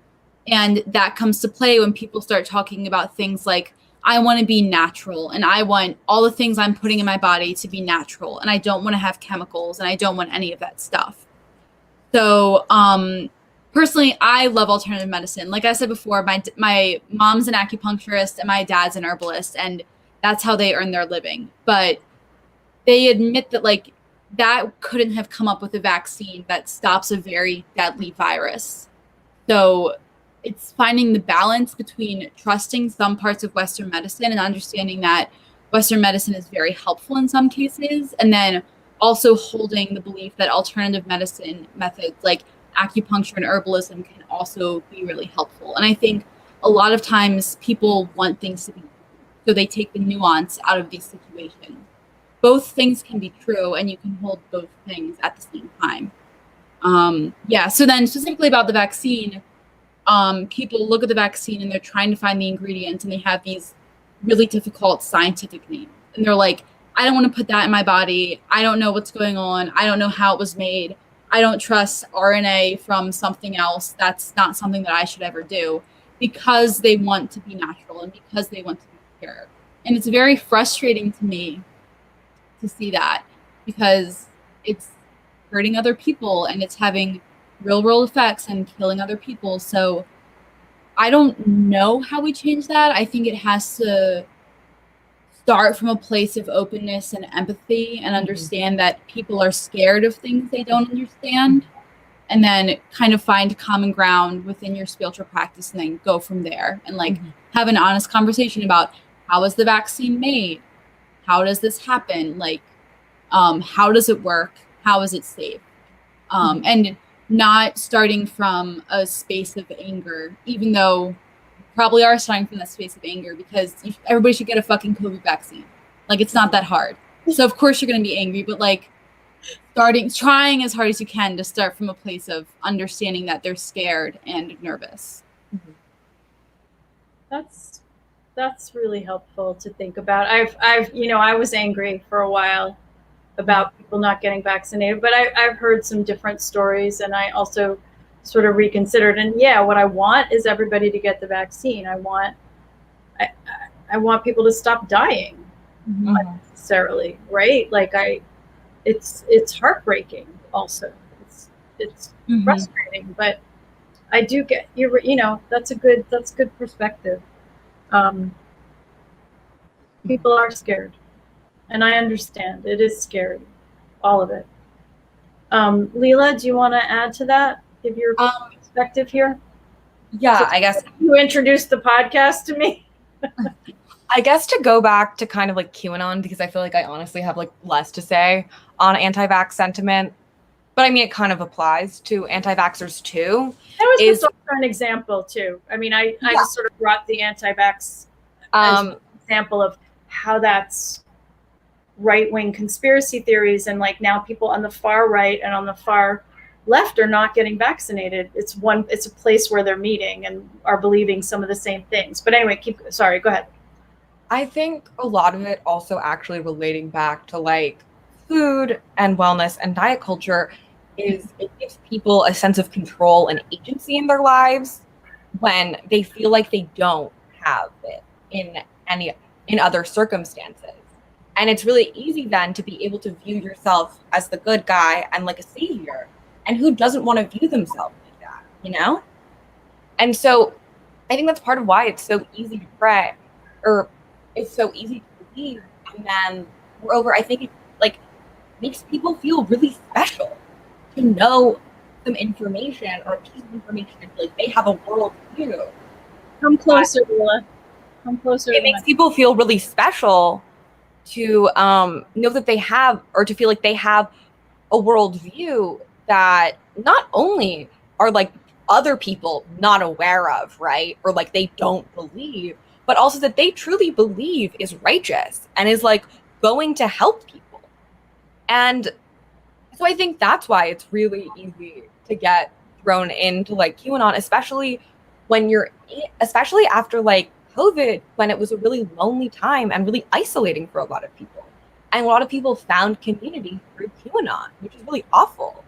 And that comes to play when people start talking about things like, I want to be natural, and I want all the things I'm putting in my body to be natural, and I don't want to have chemicals, and I don't want any of that stuff. So personally, I love alternative medicine. Like I said before, my mom's an acupuncturist and my dad's an herbalist, and that's how they earn their living. But they admit that like that couldn't have come up with a vaccine that stops a very deadly virus. So it's finding the balance between trusting some parts of Western medicine and understanding that Western medicine is very helpful in some cases, and then also holding the belief that alternative medicine methods like acupuncture and herbalism can also be really helpful. And I think a lot of times people want things to be, so they take the nuance out of these situations. Both things can be true, and you can hold both things at the same time. So then specifically about the vaccine, people look at the vaccine and they're trying to find the ingredients, and they have these really difficult scientific names. And they're like, I don't want to put that in my body. I don't know what's going on. I don't know how it was made. I don't trust RNA from something else. That's not something that I should ever do, because they want to be natural and because they want to be pure. And it's very frustrating to me to see that, because it's hurting other people and it's having real world effects and killing other people. So I don't know how we change that. I think it has to start from a place of openness and empathy and understand that people are scared of things they don't understand, and then kind of find common ground within your spiritual practice and then go from there and like have an honest conversation about, how is the vaccine made? How does this happen? Like, how does it work? how is it safe? And not starting from a space of anger, even though probably are starting from that space of anger, because everybody should get a fucking COVID vaccine. Like, it's not that hard. So of course you're going to be angry, but like trying as hard as you can to start from a place of understanding that they're scared and nervous. That's really helpful to think about. I've I was angry for a while about people not getting vaccinated, but I've heard some different stories, and I also sort of reconsidered. And yeah, what I want is everybody to get the vaccine. I want people to stop dying unnecessarily, right? Like it's heartbreaking. Also, it's frustrating, but I do get that's good perspective. People are scared, and I understand it is scary, all of it. Lila, do you want to add to that? Give your perspective here. Yeah, I guess you introduced the podcast to me. I guess to go back to kind of like QAnon, because I feel like I honestly have like less to say on anti-vax sentiment, but I mean it kind of applies to anti-vaxxers too. That was just an example too. I mean, I just sort of brought the anti-vax as an example of how that's right-wing conspiracy theories, and like now people on the far right and on the far left are not getting vaccinated. It's a place where they're meeting and are believing some of the same things. But anyway, go ahead. I think a lot of it also actually relating back to like food and wellness and diet culture is it gives people a sense of control and agency in their lives when they feel like they don't have it in other circumstances. And it's really easy then to be able to view yourself as the good guy and like a savior. And who doesn't want to view themselves like that, you know? And so I think that's part of why it's so easy to pray, or it's so easy to believe. And then moreover, I think it like makes people feel really special to know some information or a piece of information and feel like they have a world view. Come closer, Lila. Come closer. It makes people feel really special to know that they have, or to feel like they have a worldview that not only are like other people not aware of, right? Or like they don't believe, but also that they truly believe is righteous and is like going to help people. And so I think that's why it's really easy to get thrown into like QAnon, especially after like COVID, when it was a really lonely time and really isolating for a lot of people. And a lot of people found community through QAnon, which is really awful.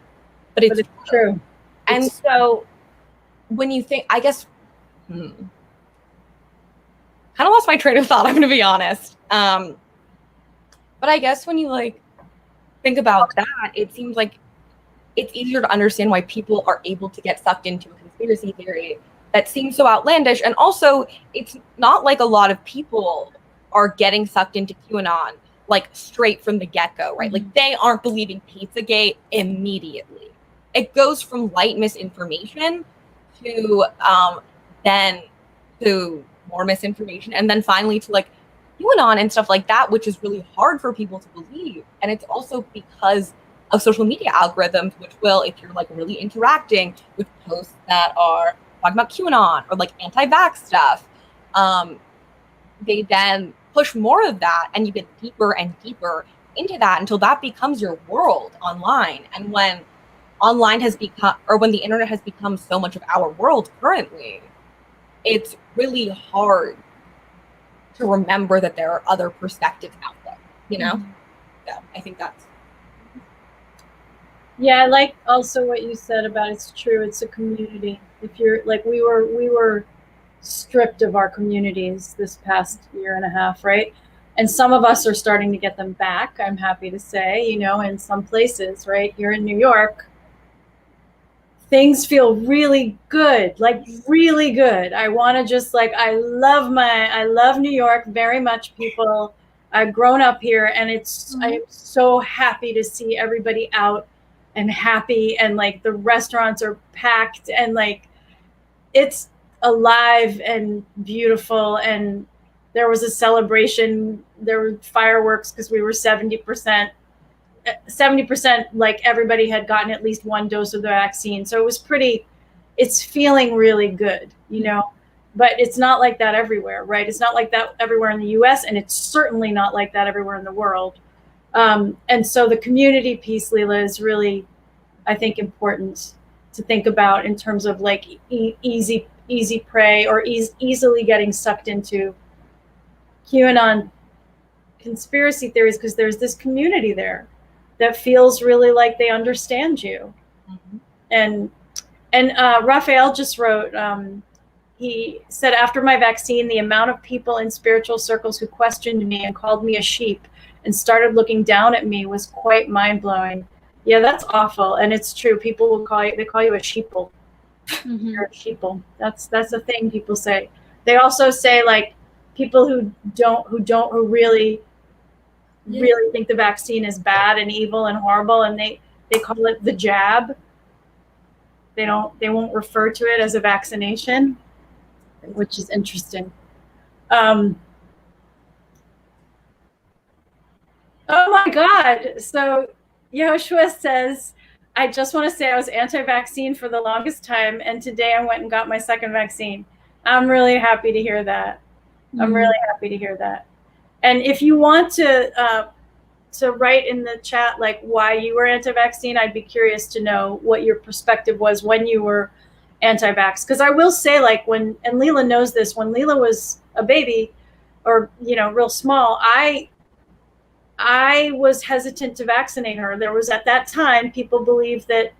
But it's true. And so when you think, I guess, kind of lost my train of thought, I'm going to be honest. But I guess when you like think about that, it seems like it's easier to understand why people are able to get sucked into a conspiracy theory that seems so outlandish. And also, it's not like a lot of people are getting sucked into QAnon like straight from the get-go, right? Like they aren't believing Pizzagate immediately. It goes from light misinformation to then to more misinformation, and then finally to like QAnon and stuff like that, which is really hard for people to believe. And it's also because of social media algorithms, which will, if you're like really interacting with posts that are talking about QAnon or like anti-vax stuff, they then push more of that, and you get deeper and deeper into that until that becomes your world online. And when online has become, or when the internet has become so much of our world currently, it's really hard to remember that there are other perspectives out there, you know? So I think that's. Yeah, I like also what you said about it's true. It's a community. If you're like, we were stripped of our communities this past year and a half, right? And some of us are starting to get them back, I'm happy to say, in some places, right? Here in New York, things feel really good, like really good. I want to just like, I love New York very much, people. I've grown up here, and I'm so happy to see everybody out and happy, and like the restaurants are packed, and like it's alive and beautiful. And there was a celebration, there were fireworks because we were 70% 70%, like everybody had gotten at least one dose of the vaccine. So it was it's feeling really good, you know, but it's not like that everywhere, right? It's not like that everywhere in the US, and it's certainly not like that everywhere in the world. And so the community piece, Lila, is really, I think, important to think about in terms of like easy prey or easily getting sucked into QAnon conspiracy theories, because there's this community there that feels really like they understand you. And Raphael just wrote, he said, after my vaccine, the amount of people in spiritual circles who questioned me and called me a sheep and started looking down at me was quite mind-blowing. Yeah, that's awful. And it's true. People will call you a sheeple. You're a sheeple. That's a thing people say. They also say, like, people who really think the vaccine is bad and evil and horrible, and they call it the jab. They won't refer to it as a vaccination, which is interesting. Oh my God. So Yoshua says, I just want to say I was anti-vaccine for the longest time, and today I went and got my second vaccine. I'm really happy to hear that. I'm really happy to hear that. And if you want to write in the chat, like, why you were anti-vaccine, I'd be curious to know what your perspective was when you were anti-vax. Because I will say, like, and Lila knows this, when Lila was a baby or, you know, real small, I was hesitant to vaccinate her. There was, at that time, people believed that,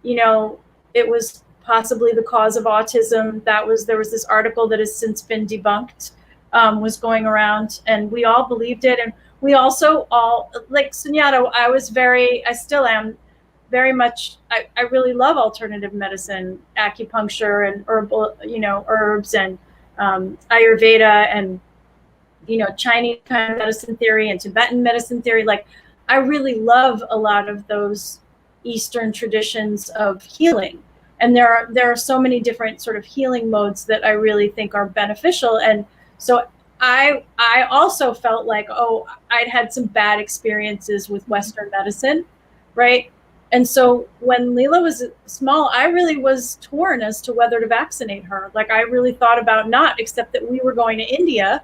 you know, it was possibly the cause of autism. There was this article that has since been debunked, was going around, and we all believed it. And we also all, like Sunyata, I still am very much, I really love alternative medicine, acupuncture and herbal, you know, herbs and Ayurveda and, you know, Chinese kind of medicine theory and Tibetan medicine theory. Like, I really love a lot of those Eastern traditions of healing. And there are so many different sort of healing modes that I really think are beneficial. And so I also felt like, oh, I'd had some bad experiences with Western medicine, right? And so when Lila was small, I really was torn as to whether to vaccinate her. Like, I really thought about not, except that we were going to India.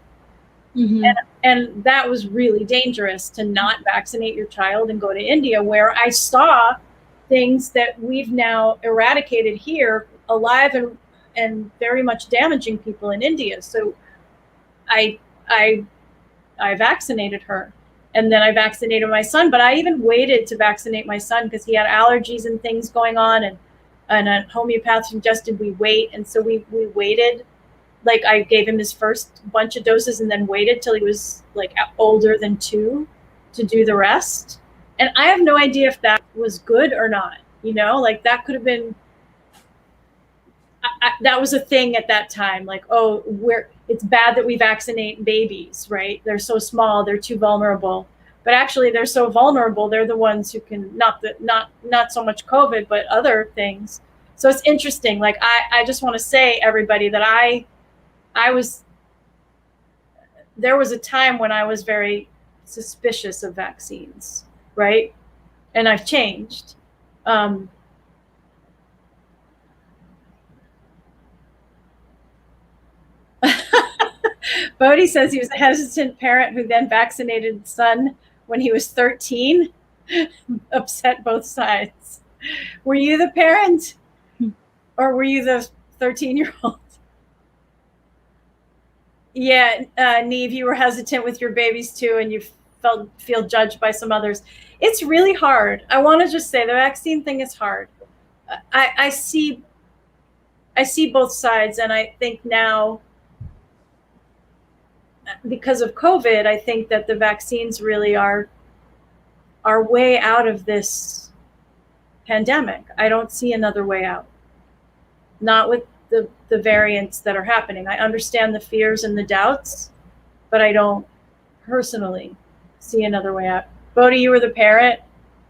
And that was really dangerous, to not vaccinate your child and go to India, where I saw things that we've now eradicated here, alive and very much damaging people in India. So I vaccinated her, and then I vaccinated my son. But I even waited to vaccinate my son because he had allergies and things going on, and a homeopath suggested we wait. And so we waited. Like, I gave him his first bunch of doses and then waited till he was like older than 2 to do the rest. And I have no idea if that was good or not, you know, like that could have been, that was a thing at that time. Like, oh, it's bad that we vaccinate babies, right? They're so small, they're too vulnerable. But actually, they're so vulnerable, they're the ones who can, not so much COVID, but other things. So it's interesting. Like, I just want to say, everybody, that there was a time when I was very suspicious of vaccines, right? And I've changed. Bodhi says he was a hesitant parent who then vaccinated son when he was 13. Upset both sides. Were you the parent, or were you the 13-year-old? Yeah, Neve, you were hesitant with your babies too, and you feel judged by some others. It's really hard. I want to just say the vaccine thing is hard. I see both sides, and I think now, because of COVID, I think that the vaccines really are way out of this pandemic. I don't see another way out. Not with the variants that are happening. I understand the fears and the doubts, but I don't personally see another way out. Bodhi, you were the parent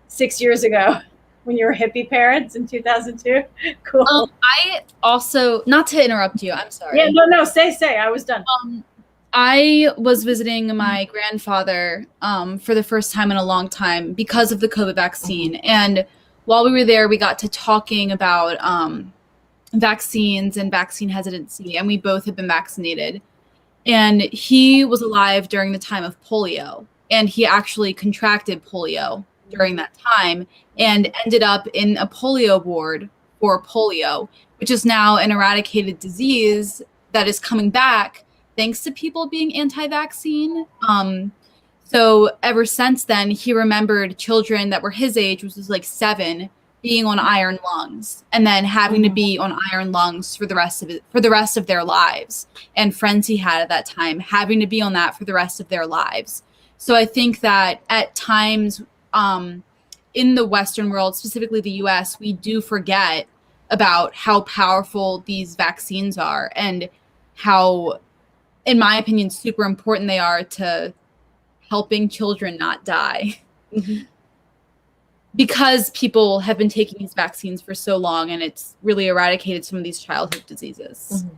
6 years ago when you were hippie parents in 2002. Cool. I also, not to interrupt you, I'm sorry. Yeah, no, say, I was done. I was visiting my grandfather for the first time in a long time because of the COVID vaccine. And while we were there, we got to talking about vaccines and vaccine hesitancy, and we both had been vaccinated. And he was alive during the time of polio, and he actually contracted polio during that time and ended up in a polio ward for polio, which is now an eradicated disease that is coming back thanks to people being anti-vaccine. So ever since then, he remembered children that were his age, which was like 7, being on iron lungs, and then having to be on iron lungs for the rest of their lives. And friends he had at that time having to be on that for the rest of their lives. So I think that at times in the Western world, specifically the US, we do forget about how powerful these vaccines are and how, in my opinion, super important they are to helping children not die. Mm-hmm. Because people have been taking these vaccines for so long, and it's really eradicated some of these childhood diseases. Mm-hmm.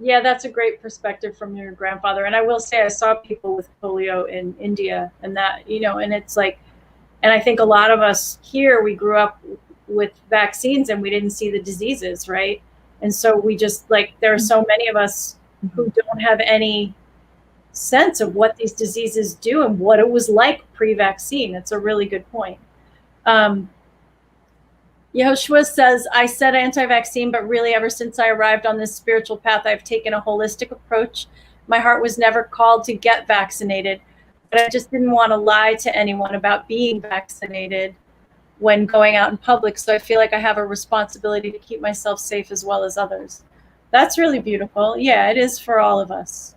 Yeah, that's a great perspective from your grandfather. And I will say, I saw people with polio in India, and that, you know, and it's like, and I think a lot of us here, we grew up with vaccines and we didn't see the diseases, right? And so we just, like, there are so many of us who don't have any sense of what these diseases do and what it was like pre-vaccine. It's a really good point. Yehoshua says, I said anti-vaccine, but really ever since I arrived on this spiritual path, I've taken a holistic approach. My heart was never called to get vaccinated, but I just didn't want to lie to anyone about being vaccinated when going out in public. So I feel like I have a responsibility to keep myself safe as well as others. That's really beautiful. Yeah, it is for all of us.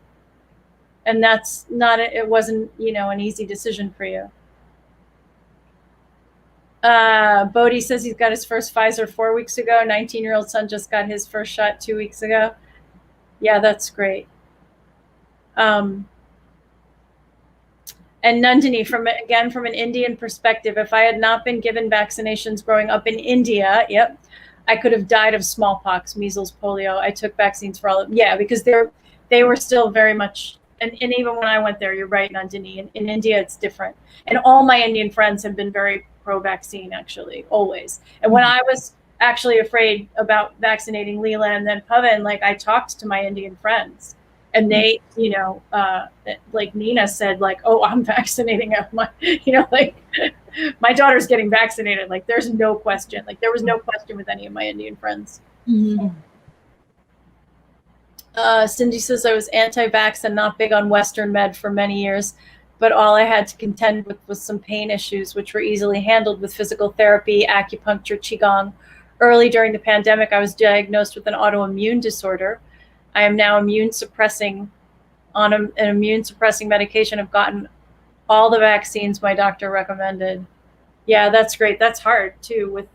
And that's not, it wasn't, you know, an easy decision for you. Bodhi says he's got his first Pfizer 4 weeks ago. 19-year-old son just got his first shot 2 weeks ago. Yeah, that's great. And Nandini, from an Indian perspective, if I had not been given vaccinations growing up in India, I could have died of smallpox, measles, polio. I took vaccines for all of, because they were still very much, and even when I went there, you're right, Nandini, in India, it's different. And all my Indian friends have been very pro-vaccine, actually, always. And when I was actually afraid about vaccinating Lila and then Pavan, like, I talked to my Indian friends, and they, you know, like Nina said, like, oh, I'm vaccinating my, you know, like, my daughter's getting vaccinated. Like, there's no question. Like, there was no question with any of my Indian friends. Mm-hmm. Cindy says, I was anti-vax and not big on Western med for many years, but all I had to contend with was some pain issues, which were easily handled with physical therapy, acupuncture, qigong. Early during the pandemic, I was diagnosed with an autoimmune disorder. I am now immune suppressing medication. I've gotten all the vaccines my doctor recommended. Yeah, that's great. That's hard too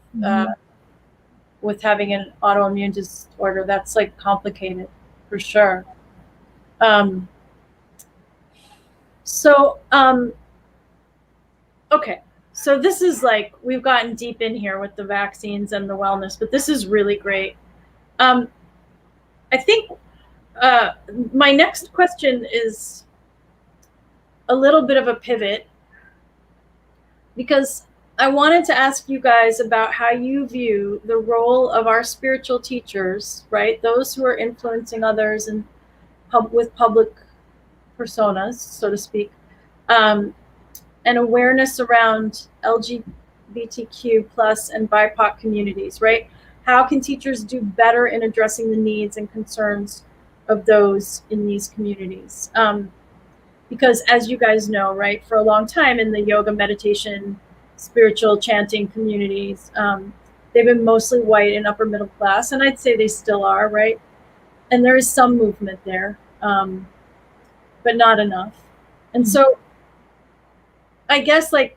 with having an autoimmune disorder. That's like complicated for sure. Okay. So this is like, we've gotten deep in here with the vaccines and the wellness, but this is really great. I think my next question is a little bit of a pivot, because I wanted to ask you guys about how you view the role of our spiritual teachers, right? Those who are influencing others and with public personas, so to speak, and awareness around LGBTQ plus and BIPOC communities, right? How can teachers do better in addressing the needs and concerns of those in these communities? Because as you guys know, right, for a long time in the yoga, meditation, spiritual chanting communities, they've been mostly white and upper middle class, and I'd say they still are, right? And there is some movement there, but not enough. And so I guess, like,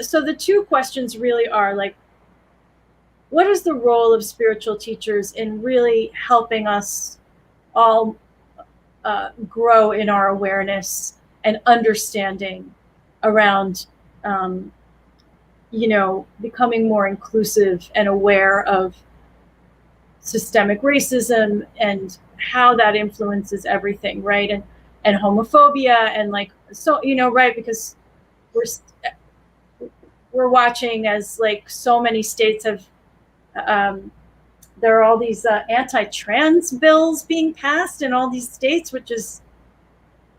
so the two questions really are, like, what is the role of spiritual teachers in really helping us all grow in our awareness and understanding around, you know, becoming more inclusive and aware of systemic racism and how that influences everything, right? And homophobia and like, so, you know, right, because we're watching as like so many states have there are all these anti-trans bills being passed in all these states, which is,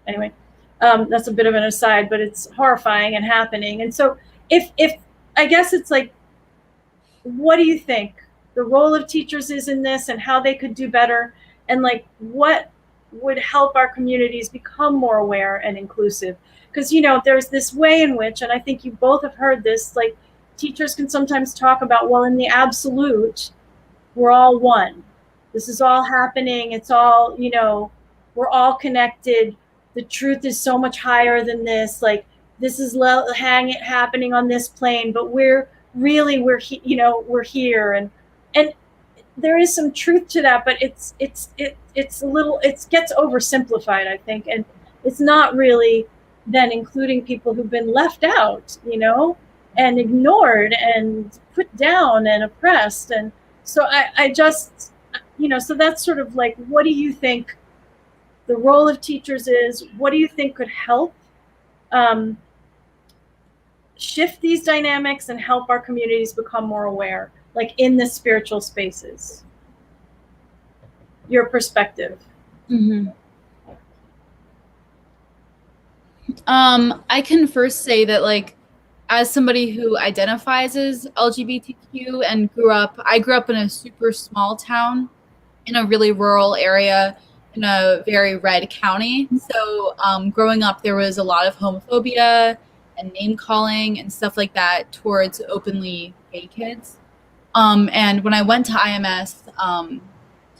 anyway, that's a bit of an aside, but it's horrifying and happening. And so if I guess it's like, what do you think the role of teachers is in this and how they could do better? And like, what would help our communities become more aware and inclusive? Because, you know, there's this way in which, and I think you both have heard this, like teachers can sometimes talk about, well, in the absolute, we're all one. This is all happening. It's all, you know, we're all connected. The truth is so much higher than this. Like, this is happening on this plane, but we're here. And there is some truth to that, but it's a little, it gets oversimplified, I think. And it's not really then including people who've been left out, you know, and ignored and put down and oppressed. And so I just, you know, so that's sort of like, what do you think the role of teachers is? What do you think could help shift these dynamics and help our communities become more aware, like in the spiritual spaces? Your perspective. Mm-hmm. I can first say that, like, as somebody who identifies as LGBTQ and I grew up in a super small town in a really rural area in a very red county. So growing up, there was a lot of homophobia and name calling and stuff like that towards openly gay kids. And when I went to IMS,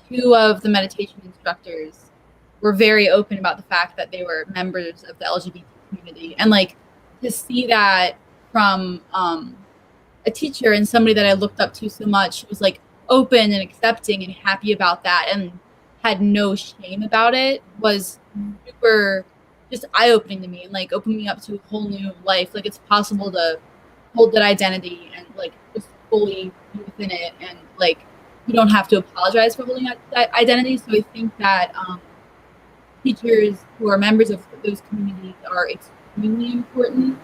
two of the meditation instructors were very open about the fact that they were members of the LGBT community. And like, to see that from a teacher and somebody that I looked up to so much was like open and accepting and happy about that and had no shame about it was super just eye-opening to me and like opened me up to a whole new life. Like, it's possible to hold that identity and like just fully be within it, and like you don't have to apologize for holding that identity. So I think that teachers who are members of those communities are extremely important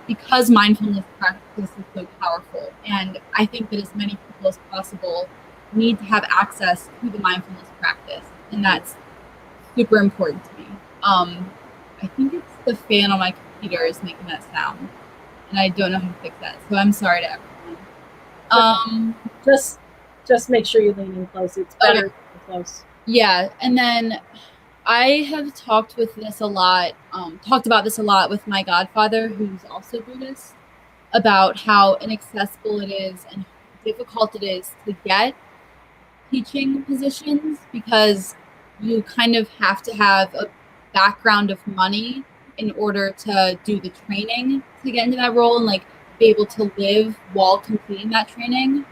because mindfulness practice is so powerful. And I think that as many people as possible need to have access to the mindfulness practice. And that's super important to me. I think it's the fan on my computer is making that sound. And I don't know how to fix that. So I'm sorry to everyone. Just make sure you're leaning close. It's better close. Yeah. And then I have talked about this a lot with my godfather, who's also Buddhist, about how inaccessible it is and difficult it is to get teaching positions, because you kind of have to have a background of money in order to do the training to get into that role and like be able to live while completing that training.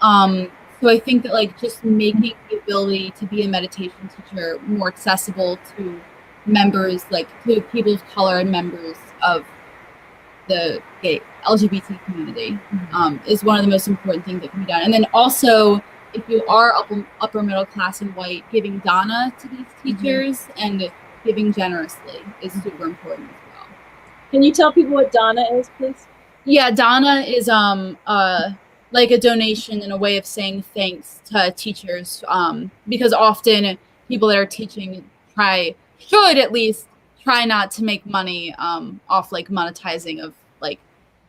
So I think that like just making the ability to be a meditation teacher more accessible to members, like to people of color and members of the gay LGBT community, is one of the most important things that can be done. And then also, if you are upper middle class and white, giving dana to these teachers and giving generously is super important as well. Can you tell people what dana is, please? Yeah, dana is like a donation and a way of saying thanks to teachers, because often people that are teaching should at least try not to make money off like monetizing of like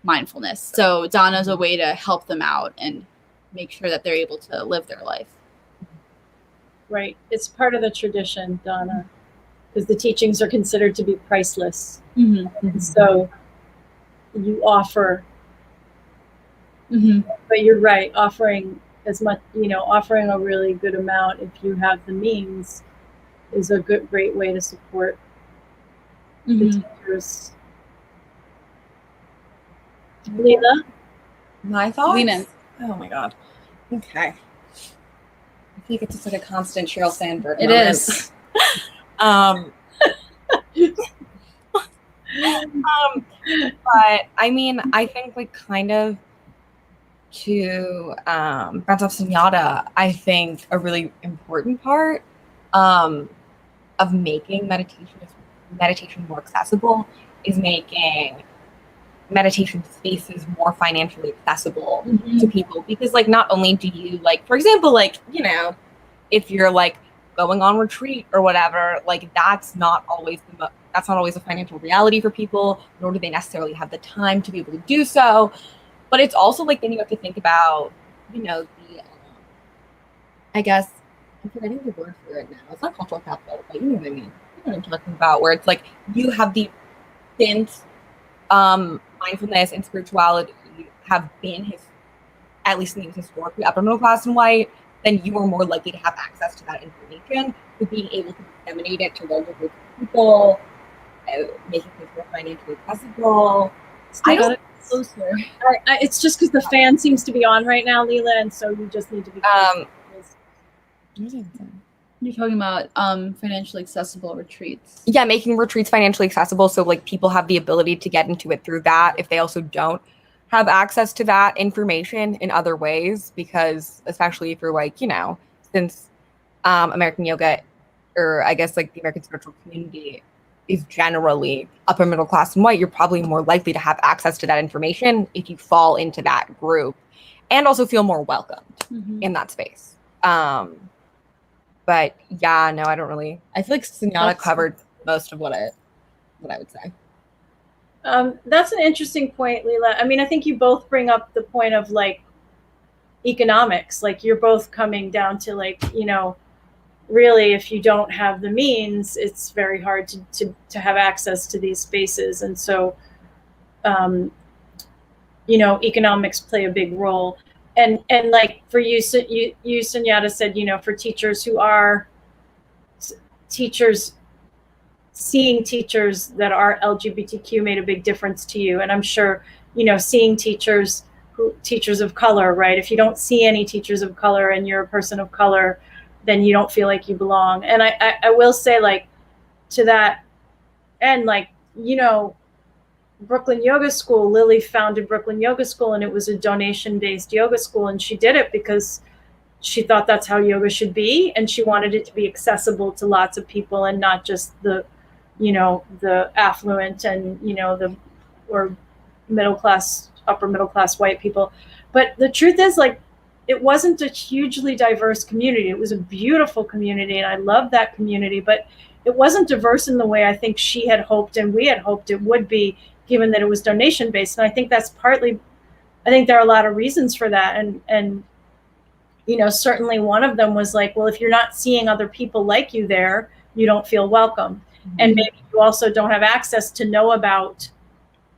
mindfulness. So dana is a way to help them out and make sure that they're able to live their life. Right. It's part of the tradition, dana, because the teachings are considered to be priceless. Mm-hmm. And so you offer, but you're right, offering as much, offering a really good amount if you have the means is a great way to support the teachers. Lila? My thoughts? Lena. Oh my God. Okay. I think it's just like a constant Sheryl Sandberg It moment. is. But I mean, I think like kind of to bounce off Sunyata, I think a really important part of making meditation more accessible is making meditation spaces more financially accessible to people, because like not only do you, like, for example, like, you know, if you're like going on retreat or whatever, like that's not always a financial reality for people, nor do they necessarily have the time to be able to do so. But it's also like, then you have to think about, you know, the I guess I'm forgetting the word for it now. It's not cultural capital, but you know what I mean. You know what I'm talking about, where it's like you have the since mindfulness and spirituality have been at least in the historically upper middle class and white, then you are more likely to have access to that information, to being able to disseminate it to larger groups of people, making things more financially accessible. I don't. Closer. It's just because the fan seems to be on right now, Lila, and so you just need to be. You're talking about financially accessible retreats. Yeah, making retreats financially accessible, so like people have the ability to get into it through that if they also don't have access to that information in other ways, because especially if you're like, you know, since American yoga, or I guess like the American spiritual community is generally upper middle class and white, you're probably more likely to have access to that information if you fall into that group, and also feel more welcomed in that space. But yeah, no, I don't really. I feel like Sunyata covered most of what I would say. That's an interesting point, Lila. I mean, I think you both bring up the point of like economics. Like you're both coming down to like, you know, really, if you don't have the means, it's very hard to have access to these spaces. And so, you know, economics play a big role. And like for you, Sunyata said, you know, for teachers who are teachers, seeing teachers that are LGBTQ made a big difference to you. And I'm sure, you know, seeing teachers of color, right? If you don't see any teachers of color and you're a person of color, then you don't feel like you belong. And I will say, like, to that end, like, you know, Brooklyn Yoga School, Lily founded Brooklyn Yoga School, and it was a donation-based yoga school. And she did it because she thought that's how yoga should be. And she wanted it to be accessible to lots of people and not just the, you know, the affluent and, you know, or middle class, upper middle class white people. But the truth is, like, it wasn't a hugely diverse community. It was a beautiful community, and I love that community, but it wasn't diverse in the way I think she had hoped and we had hoped it would be, given that it was donation based. And I think that's partly, I think there are a lot of reasons for that. And you know, certainly one of them was like, well, if you're not seeing other people like you there, you don't feel welcome. And maybe you also don't have access to know about,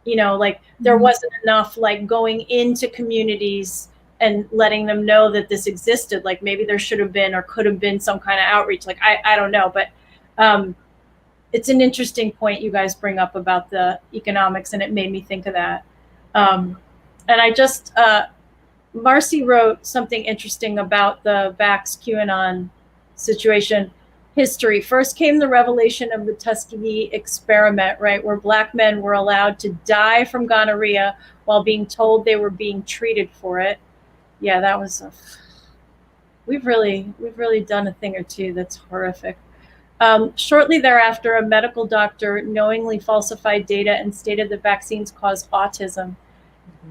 you know, like there wasn't enough like going into communities and letting them know that this existed. Like maybe there should have been or could have been some kind of outreach. Like I don't know, but it's an interesting point you guys bring up about the economics, and it made me think of that. And I just Marcy wrote something interesting about the Vax QAnon situation. History. First came the revelation of the Tuskegee experiment, right, where Black men were allowed to die from gonorrhea while being told they were being treated for it. Yeah, that was we've really done a thing or two that's horrific. Shortly thereafter, a medical doctor knowingly falsified data and stated that vaccines cause autism.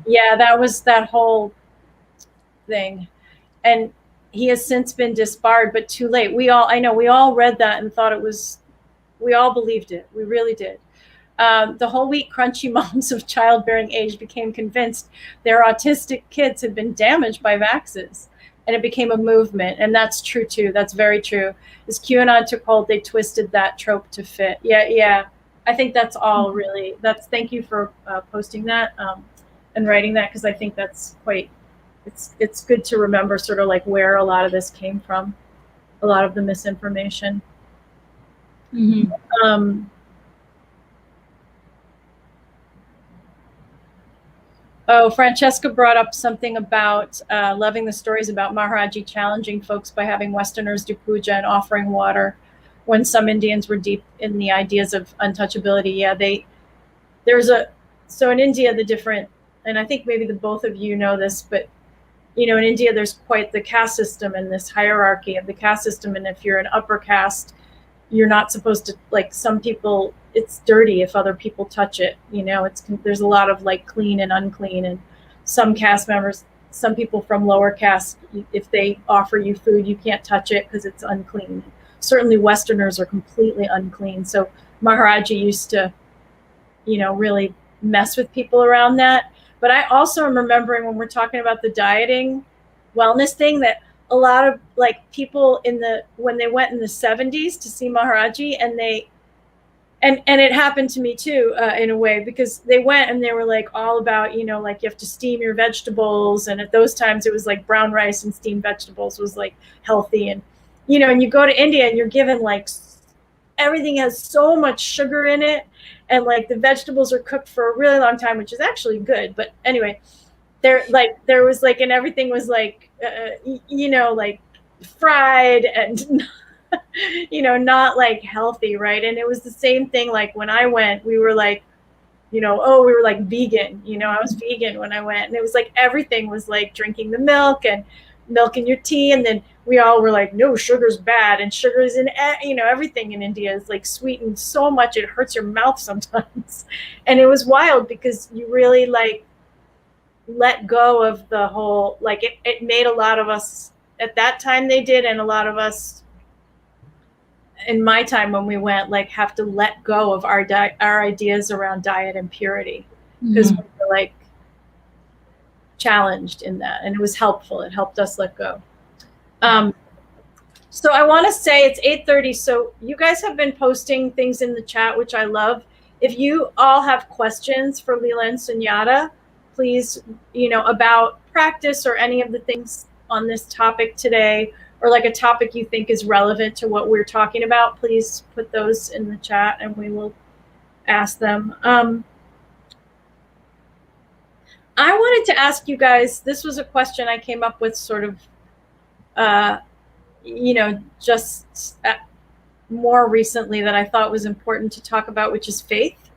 Yeah, that was that whole thing. And he has since been disbarred, but too late. I know we all read that and thought we all believed it. We really did. The whole week, crunchy moms of childbearing age became convinced their autistic kids had been damaged by vaxes. And it became a movement. And that's true too. That's very true. As QAnon took hold, they twisted that trope to fit. Yeah. I think that's all really, thank you for posting that and writing that, because I think that's quite, it's good to remember sort of like where a lot of this came from, a lot of the misinformation. Francesca brought up something about loving the stories about Maharaji challenging folks by having Westerners do puja and offering water when some Indians were deep in the ideas of untouchability. Yeah, so in India, and I think maybe the both of you know this, but you know, in India, there's quite the caste system and this hierarchy of the caste system. And if you're an upper caste, you're not supposed to, like, some people, it's dirty if other people touch it. You know, there's a lot of like clean and unclean, and some caste members, some people from lower caste, if they offer you food, you can't touch it because it's unclean. Certainly Westerners are completely unclean. So Maharaji used to, you know, really mess with people around that. But I also am remembering when we're talking about the dieting wellness thing, that a lot of like people when they went in the 70s to see Maharaji, and it happened to me too, in a way, because they went and they were like all about, you know, like you have to steam your vegetables. And at those times it was like brown rice and steamed vegetables was like healthy. And, you know, and you go to India and you're given like everything has so much sugar in it. And like the vegetables are cooked for a really long time, which is actually good. But anyway, there was like, and everything was like, you know, like fried and you know, not like healthy, right? And it was the same thing. Like when I went, we were like, you know, oh, we were like vegan. You know, I was vegan when I went, and it was like everything was like drinking the milk and milk in your tea, and then we all were like, no, sugar's bad, and sugar is in, you know, everything in India is like sweetened so much it hurts your mouth sometimes. And it was wild because you really like let go of the whole, like it made a lot of us at that time, they did, and a lot of us in my time when we went, like, have to let go of our ideas around diet and purity, because we were like challenged in that, and it was helpful. It helped us let go. So I want to say it's 8:30. So you guys have been posting things in the chat, which I love. If you all have questions for Lila and Sunyata, please, you know, about practice or any of the things on this topic today, or like a topic you think is relevant to what we're talking about, please put those in the chat and we will ask them. I wanted to ask you guys, this was a question I came up with sort of, you know, just more recently that I thought was important to talk about, which is faith.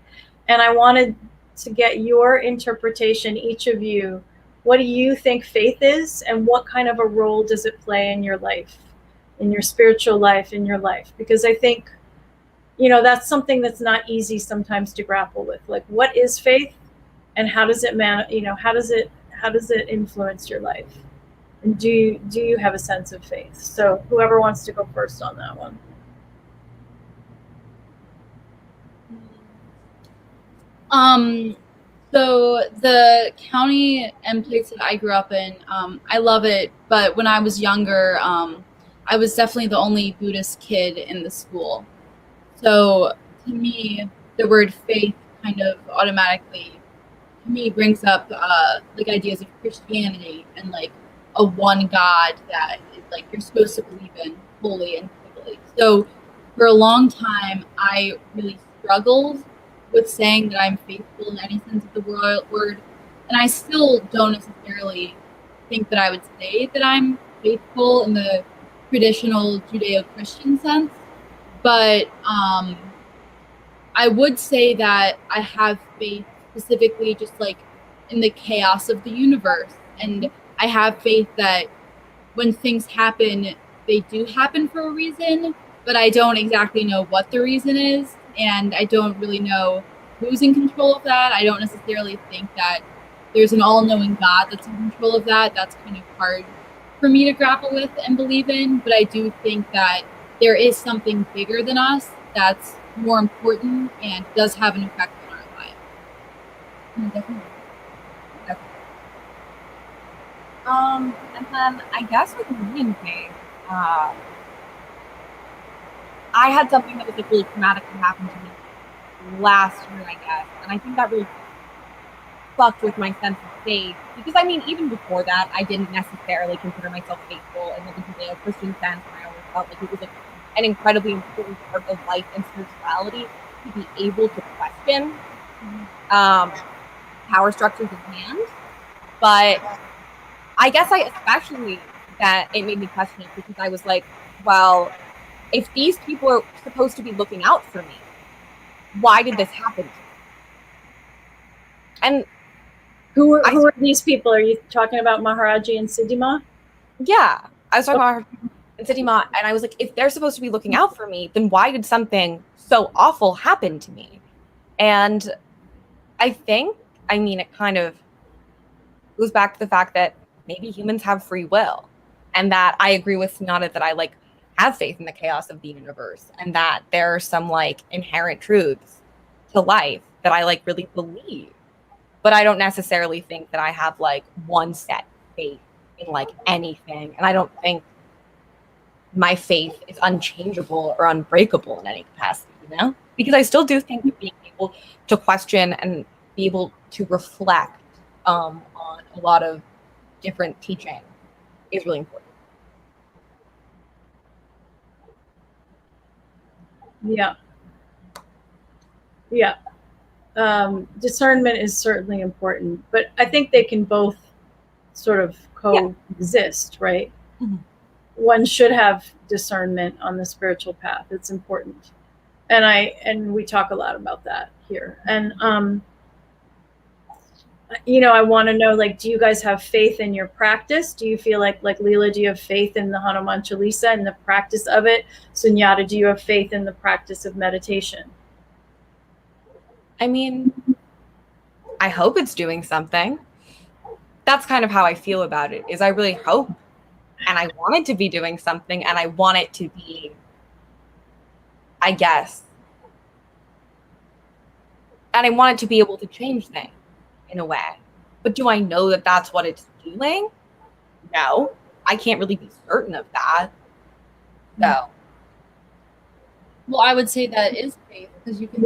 And I wanted to get your interpretation, each of you. What do you think faith is, and what kind of a role does it play in your life, in your spiritual life, in your life? Because I think, you know, that's something that's not easy sometimes to grapple with. Like, what is faith, and how does it how does it influence your life? And do you have a sense of faith? So whoever wants to go first on that one. So the county and place that I grew up in, I love it. But when I was younger, I was definitely the only Buddhist kid in the school. So to me, the word faith kind of automatically, to me, brings up like ideas of Christianity and like a one God that is, like, you're supposed to believe in fully and totally. So for a long time, I really struggled with saying that I'm faithful in any sense of the word, and I still don't necessarily think that I would say that I'm faithful in the traditional Judeo-Christian sense, but I would say that I have faith specifically just like in the chaos of the universe, and I have faith that when things happen, they do happen for a reason, but I don't exactly know what the reason is, and I don't really know who's in control of that. I don't necessarily think that there's an all-knowing God that's in control of that. That's kind of hard for me to grapple with and believe in, but I do think that there is something bigger than us that's more important and does have an effect on our lives. Definitely. And then I guess with me and faith, I had something that was like really traumatic that happened to me last year, I guess, and I think that really fucked with my sense of faith, because I mean, even before that, I didn't necessarily consider myself faithful in the Judeo-Christian sense, and I always felt like it was like an incredibly important part of life and spirituality to be able to question power structures of hand. But I guess especially that it made me question it, because I was like, well, if these people are supposed to be looking out for me, why did this happen to me? And Who are these people? Are you talking about Maharaji and Siddhima? Yeah, I was talking about her and Siddhima, and I was like, if they're supposed to be looking out for me, then why did something so awful happen to me? And I mean, it kind of goes back to the fact that maybe humans have free will, and that I agree with Sunyata that I like have faith in the chaos of the universe, and that there are some like inherent truths to life that I like really believe. But I don't necessarily think that I have like one set faith in like anything. And I don't think my faith is unchangeable or unbreakable in any capacity, you know? Because I still do think that being able to question and be able to reflect on a lot of different teaching is really important. Yeah. Yeah. Discernment is certainly important, but I think they can both sort of coexist, right? Mm-hmm. One should have discernment on the spiritual path. It's important. And we talk a lot about that here. And I want to know, like, do you guys have faith in your practice? Do you feel like Lila, do you have faith in the Hanuman Chalisa and the practice of it? Sunyata, do you have faith in the practice of meditation? I mean, I hope it's doing something. That's kind of how I feel about it, is I really hope and I want it to be doing something, and I want it to be, I guess, and I want it to be able to change things in a way. But do I know that that's what it's doing? No, I can't really be certain of that. No. Well, I would say that is faith, because you can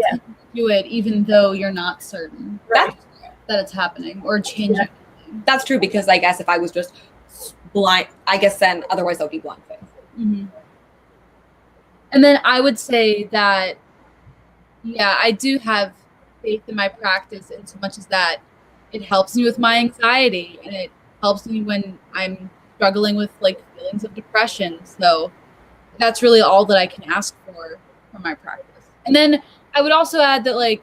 do it even though you're not certain Right. that it's happening or changing. Yeah. That's true, because I guess if I was just blind, I guess then otherwise that would be blind faith. Mm-hmm. And then I would say that, yeah, I do have faith in my practice in so much as that it helps me with my anxiety, and it helps me when I'm struggling with like feelings of depression. So that's really all that I can ask for from my practice. And then I would also add that, like,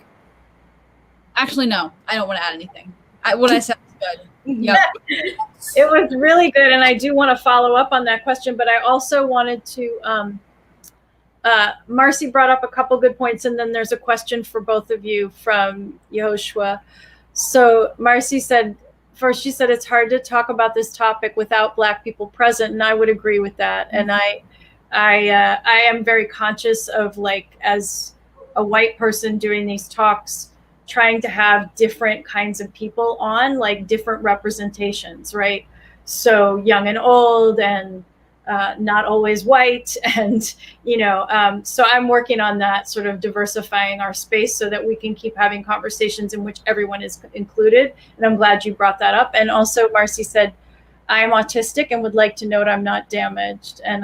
actually, no, I don't want to add anything. What I said was good. Yep. It was really good, and I do want to follow up on that question, but I also wanted to Marcy brought up a couple good points, and then there's a question for both of you from Yehoshua. So Marcy said, first she said it's hard to talk about this topic without Black people present, and I would agree with that. And I am very conscious of, like, as a white person doing these talks, trying to have different kinds of people on, like different representations, right? So young and old, and not always white, and so I'm working on that, sort of diversifying our space so that we can keep having conversations in which everyone is included. And I'm glad you brought that up. And also Marcy said, I am autistic and would like to note I'm not damaged, and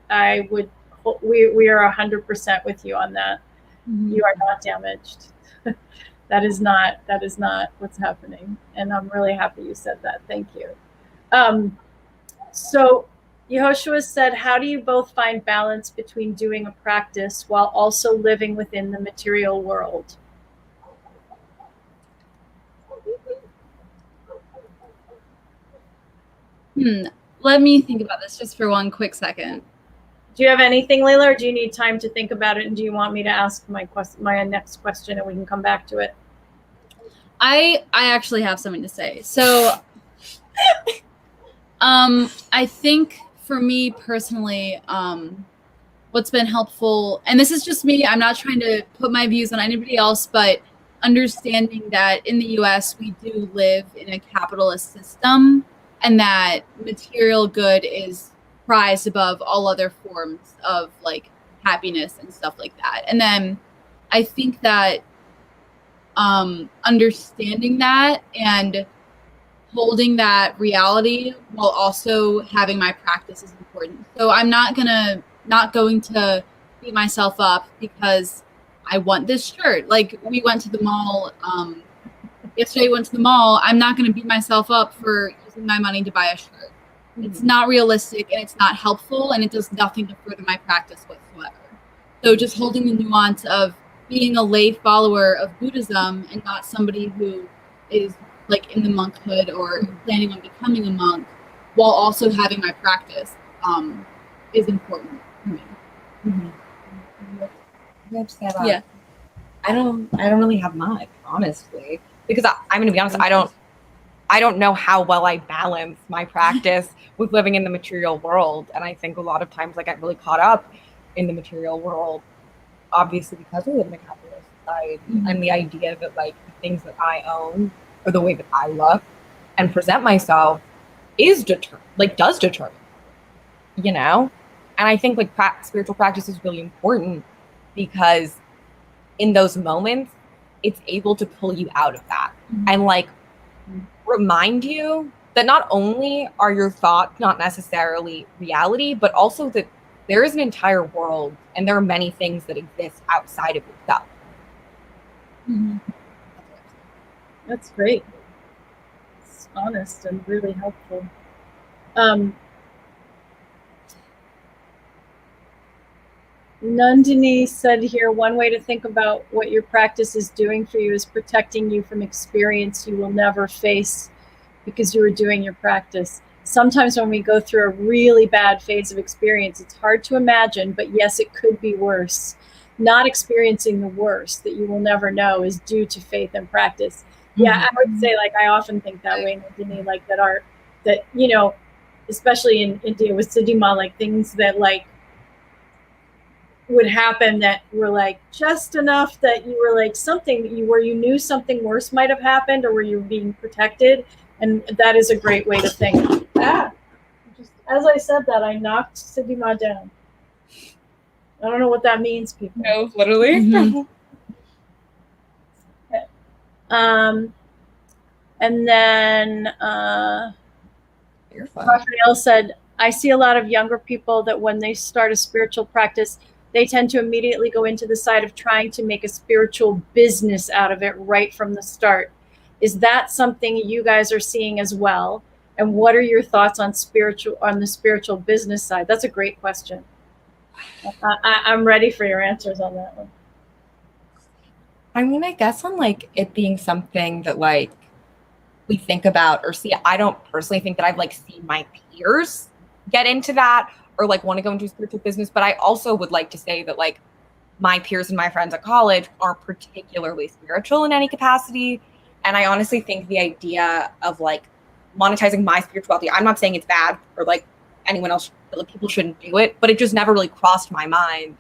we are 100% with you on that. Mm-hmm. You are not damaged. That is not what's happening, and I'm really happy you said that. Thank you. So Yehoshua said, how do you both find balance between doing a practice while also living within the material world? Let me think about this just for one quick second. Do you have anything, Lila, or do you need time to think about it? And do you want me to ask my next question and we can come back to it? I actually have something to say. So I think for me personally, what's been helpful, and this is just me, I'm not trying to put my views on anybody else, but understanding that in the US, we do live in a capitalist system, and that material good is prized above all other forms of like happiness and stuff like that. And then I think that understanding that and holding that reality while also having my practice is important. So I'm not going to beat myself up because I want this shirt. Like, we went to the mall yesterday, went to the mall. I'm not going to beat myself up for using my money to buy a shirt. Mm-hmm. It's not realistic, and it's not helpful, and it does nothing to further my practice whatsoever. So just holding the nuance of being a lay follower of Buddhism and not somebody who is like in the monkhood or planning on becoming a monk, while also having my practice, is important for me. Yeah. I don't really have much, honestly, because I'm going to be honest. I don't know how well I balance my practice with living in the material world. And I think a lot of times I get really caught up in the material world, obviously because we live in a capitalist society, and the idea that like the things that I own or the way that I look and present myself does determine, you know? And I think like spiritual practice is really important because in those moments, it's able to pull you out of that and like remind you that not only are your thoughts not necessarily reality, but also that there is an entire world and there are many things that exist outside of yourself. That's great. It's honest and really helpful. Nandini said here, one way to think about what your practice is doing for you is protecting you from experience you will never face because you were doing your practice. Sometimes when we go through a really bad phase of experience, it's hard to imagine, but yes, it could be worse. Not experiencing the worst that you will never know is due to faith and practice. Yeah, I would say, like, I often think that way, Nandini, like that, you know, especially in India with Siddhima, like things that like would happen that were like just enough that you were like something where you knew something worse might have happened or where you were being protected. And that is a great way to think. Just as I said that, I knocked Siddhima down. I don't know what that means, people. No, literally. Okay. And then Raphael said, I see a lot of younger people that when they start a spiritual practice, they tend to immediately go into the side of trying to make a spiritual business out of it right from the start. Is that something you guys are seeing as well? And what are your thoughts on the spiritual business side? That's a great question. I'm ready for your answers on that one. I mean, I guess on like it being something that like we think about or see, I don't personally think that I've like seen my peers get into that or like want to go into spiritual business. But I also would like to say that like my peers and my friends at college aren't particularly spiritual in any capacity. And I honestly think the idea of like monetizing my spirituality, I'm not saying it's bad or like anyone else, like people shouldn't do it, but it just never really crossed my mind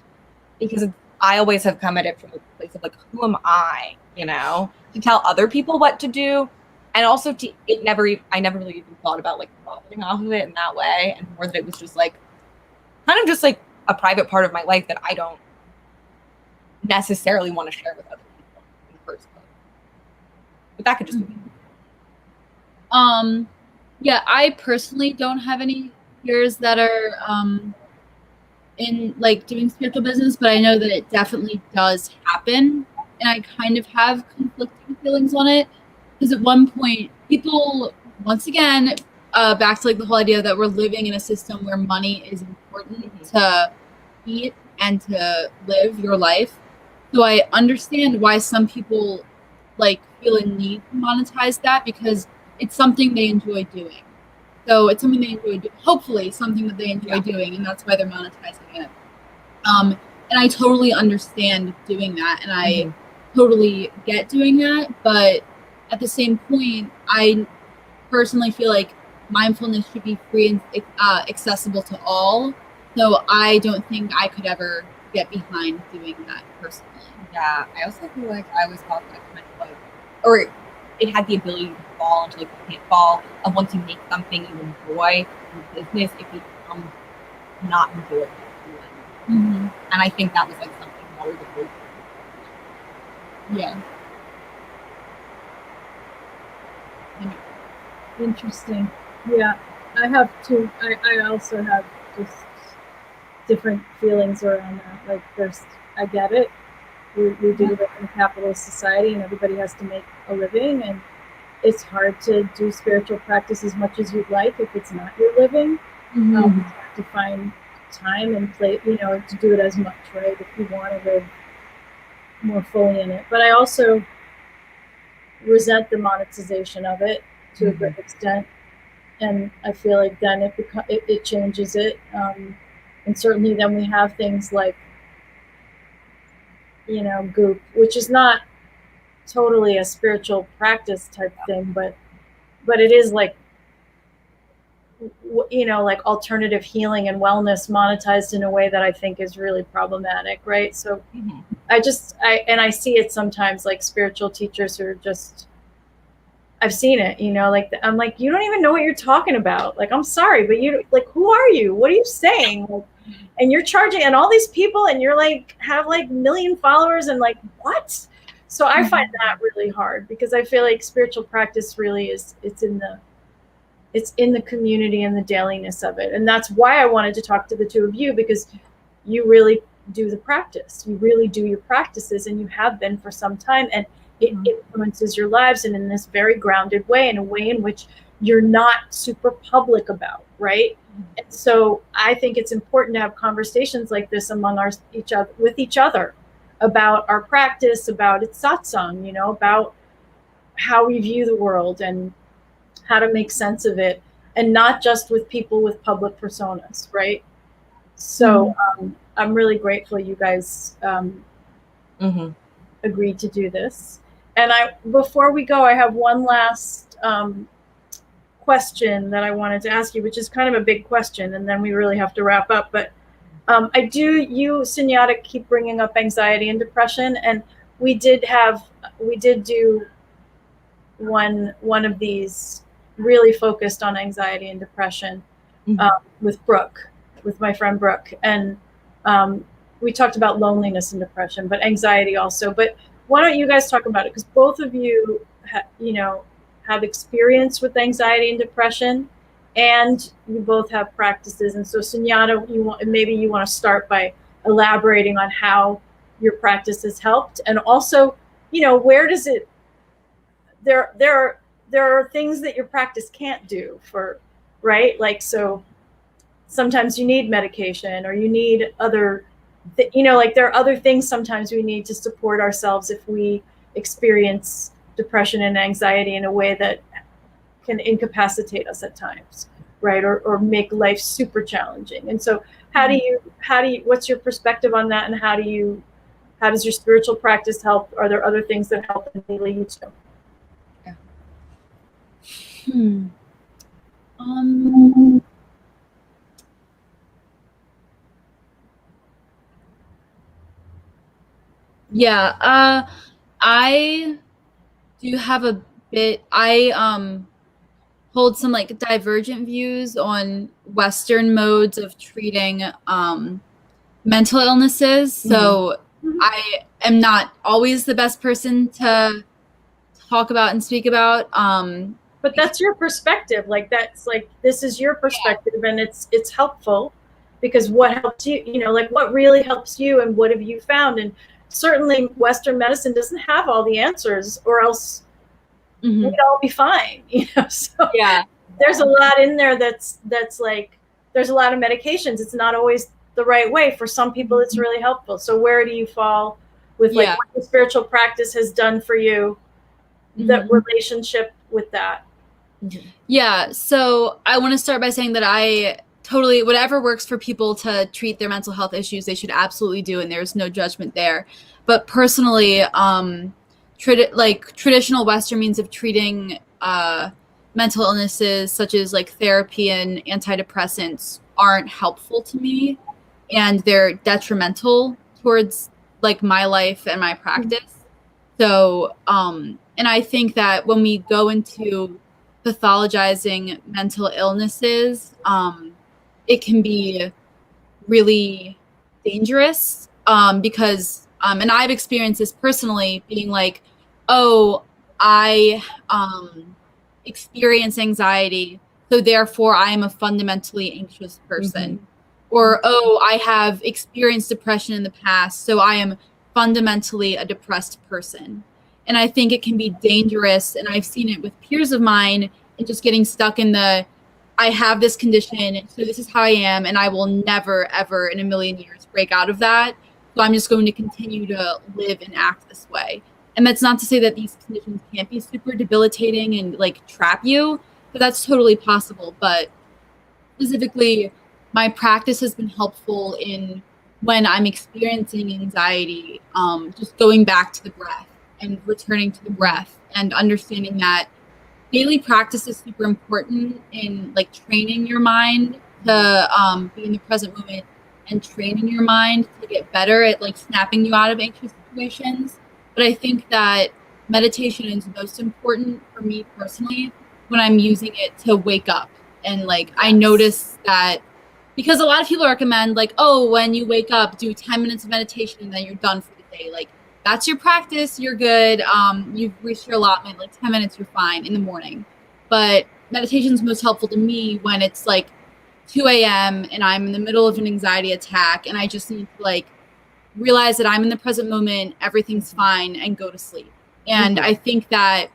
because I always have come at it from a place of like, who am I, you know, to tell other people what to do. And also I never really even thought about like profiting off of it in that way. And more that it was just like, kind of just like a private part of my life that I don't necessarily want to share with other people in the first place. But that could just be me. Yeah, I personally don't have any peers that are in like doing spiritual business, but I know that it definitely does happen, and I kind of have conflicting feelings on it because at one point people, once again, back to like the whole idea that we're living in a system where money is important to eat and to live your life. So I understand why some people like feel a need to monetize that because it's something they enjoy doing. So it's something they enjoy doing, hopefully something that they enjoy doing, and that's why they're monetizing it. And I totally understand doing that, and I totally get doing that. But at the same point, I personally feel like mindfulness should be free and accessible to all. So I don't think I could ever get behind doing that personally. Yeah, I also feel like I always thought that kind of like, or it had the ability to fall into like the pitfall of once you make something you enjoy in business, it becomes not enjoyable. And I think that was like something more the group. Yeah. Interesting. Yeah, I have two. I also have just different feelings around that. Like, I get it. We do live in a capitalist society, and everybody has to make a living, and it's hard to do spiritual practice as much as you'd like if it's not your living. It's hard to find time and play, you know, to do it as much, right? If you want to live more fully in it. But I also resent the monetization of it to a great extent. And I feel like then it changes it. And certainly then we have things like, goop, which is not totally a spiritual practice type thing, but it is like, like alternative healing and wellness monetized in a way that I think is really problematic, right? So I see it sometimes, like spiritual teachers who are just, I've seen it, like I'm like, you don't even know what you're talking about. Like, I'm sorry, but you, like, who are you? What are you saying? Like, and you're charging, and all these people, and you're like, have like 1 million followers, and like, what? So I find that really hard, because I feel like spiritual practice really is, it's in the community and the dailiness of it. And that's why I wanted to talk to the two of you, because you really do the practice. You really do your practices, and you have been for some time, and it influences your lives, and in this very grounded way, in a way in which you're not super public about, right? And so I think it's important to have conversations like this among with each other about our practice, about its satsang, about how we view the world and how to make sense of it, and not just with people with public personas, right? So I'm really grateful you guys agreed to do this. And before we go, I have one last question that I wanted to ask you, which is kind of a big question, and then we really have to wrap up. But you, Sunyata, keep bringing up anxiety and depression, and we did do one of these really focused on anxiety and depression with Brooke, with my friend Brooke, and we talked about loneliness and depression, but anxiety also. But why don't you guys talk about it? Because both of you, have experience with anxiety and depression, and you both have practices. And so, Sunyata, maybe you want to start by elaborating on how your practice has helped, and also, where does it? There are things that your practice can't do right? Like, so sometimes you need medication, or you need other, like there are other things sometimes we need to support ourselves if we experience depression and anxiety in a way that can incapacitate us at times, right? Or make life super challenging. And so how do you, what's your perspective on that? And how does your spiritual practice help? Are there other things that help in daily use too? Yeah, I do have a bit, I hold some like divergent views on Western modes of treating mental illnesses. So I am not always the best person to talk about and speak about. But that's your perspective. Like, that's like, this is your perspective, and it's helpful, because what helps you, like what really helps you, and what have you found? And certainly Western medicine doesn't have all the answers, or else we'd all be fine, So there's a lot in there that's like, there's a lot of medications. It's not always the right way. For some people, it's really helpful. So where do you fall with like what the spiritual practice has done for you, the relationship with that? Yeah, so I want to start by saying that I totally, whatever works for people to treat their mental health issues, they should absolutely do, and there's no judgment there. But personally, traditional Western means of treating mental illnesses, such as like therapy and antidepressants, aren't helpful to me, and they're detrimental towards like my life and my practice. So, and I think that when we go into pathologizing mental illnesses, it can be really dangerous, because, and I've experienced this personally, being like, oh, I experience anxiety, so therefore I am a fundamentally anxious person. Or, oh, I have experienced depression in the past, so I am fundamentally a depressed person. And I think it can be dangerous, and I've seen it with peers of mine, and just getting stuck in I have this condition, so this is how I am, and I will never, ever in a million years break out of that. So I'm just going to continue to live and act this way. And that's not to say that these conditions can't be super debilitating and like trap you, but that's totally possible. But specifically, my practice has been helpful in when I'm experiencing anxiety, just going back to the breath and returning to the breath and understanding that daily practice is super important in like training your mind to be in the present moment and training your mind to get better at like snapping you out of anxious situations. But I think that meditation is most important for me personally when I'm using it to wake up. And like I notice that because a lot of people recommend like, oh, when you wake up, do 10 minutes of meditation and then you're done for the day. Like that's your practice, you're good. You've reached your allotment, like 10 minutes, you're fine in the morning. But meditation is most helpful to me when it's like 2 a.m. and I'm in the middle of an anxiety attack and I just need to like realize that I'm in the present moment, everything's fine, and go to sleep. And I think that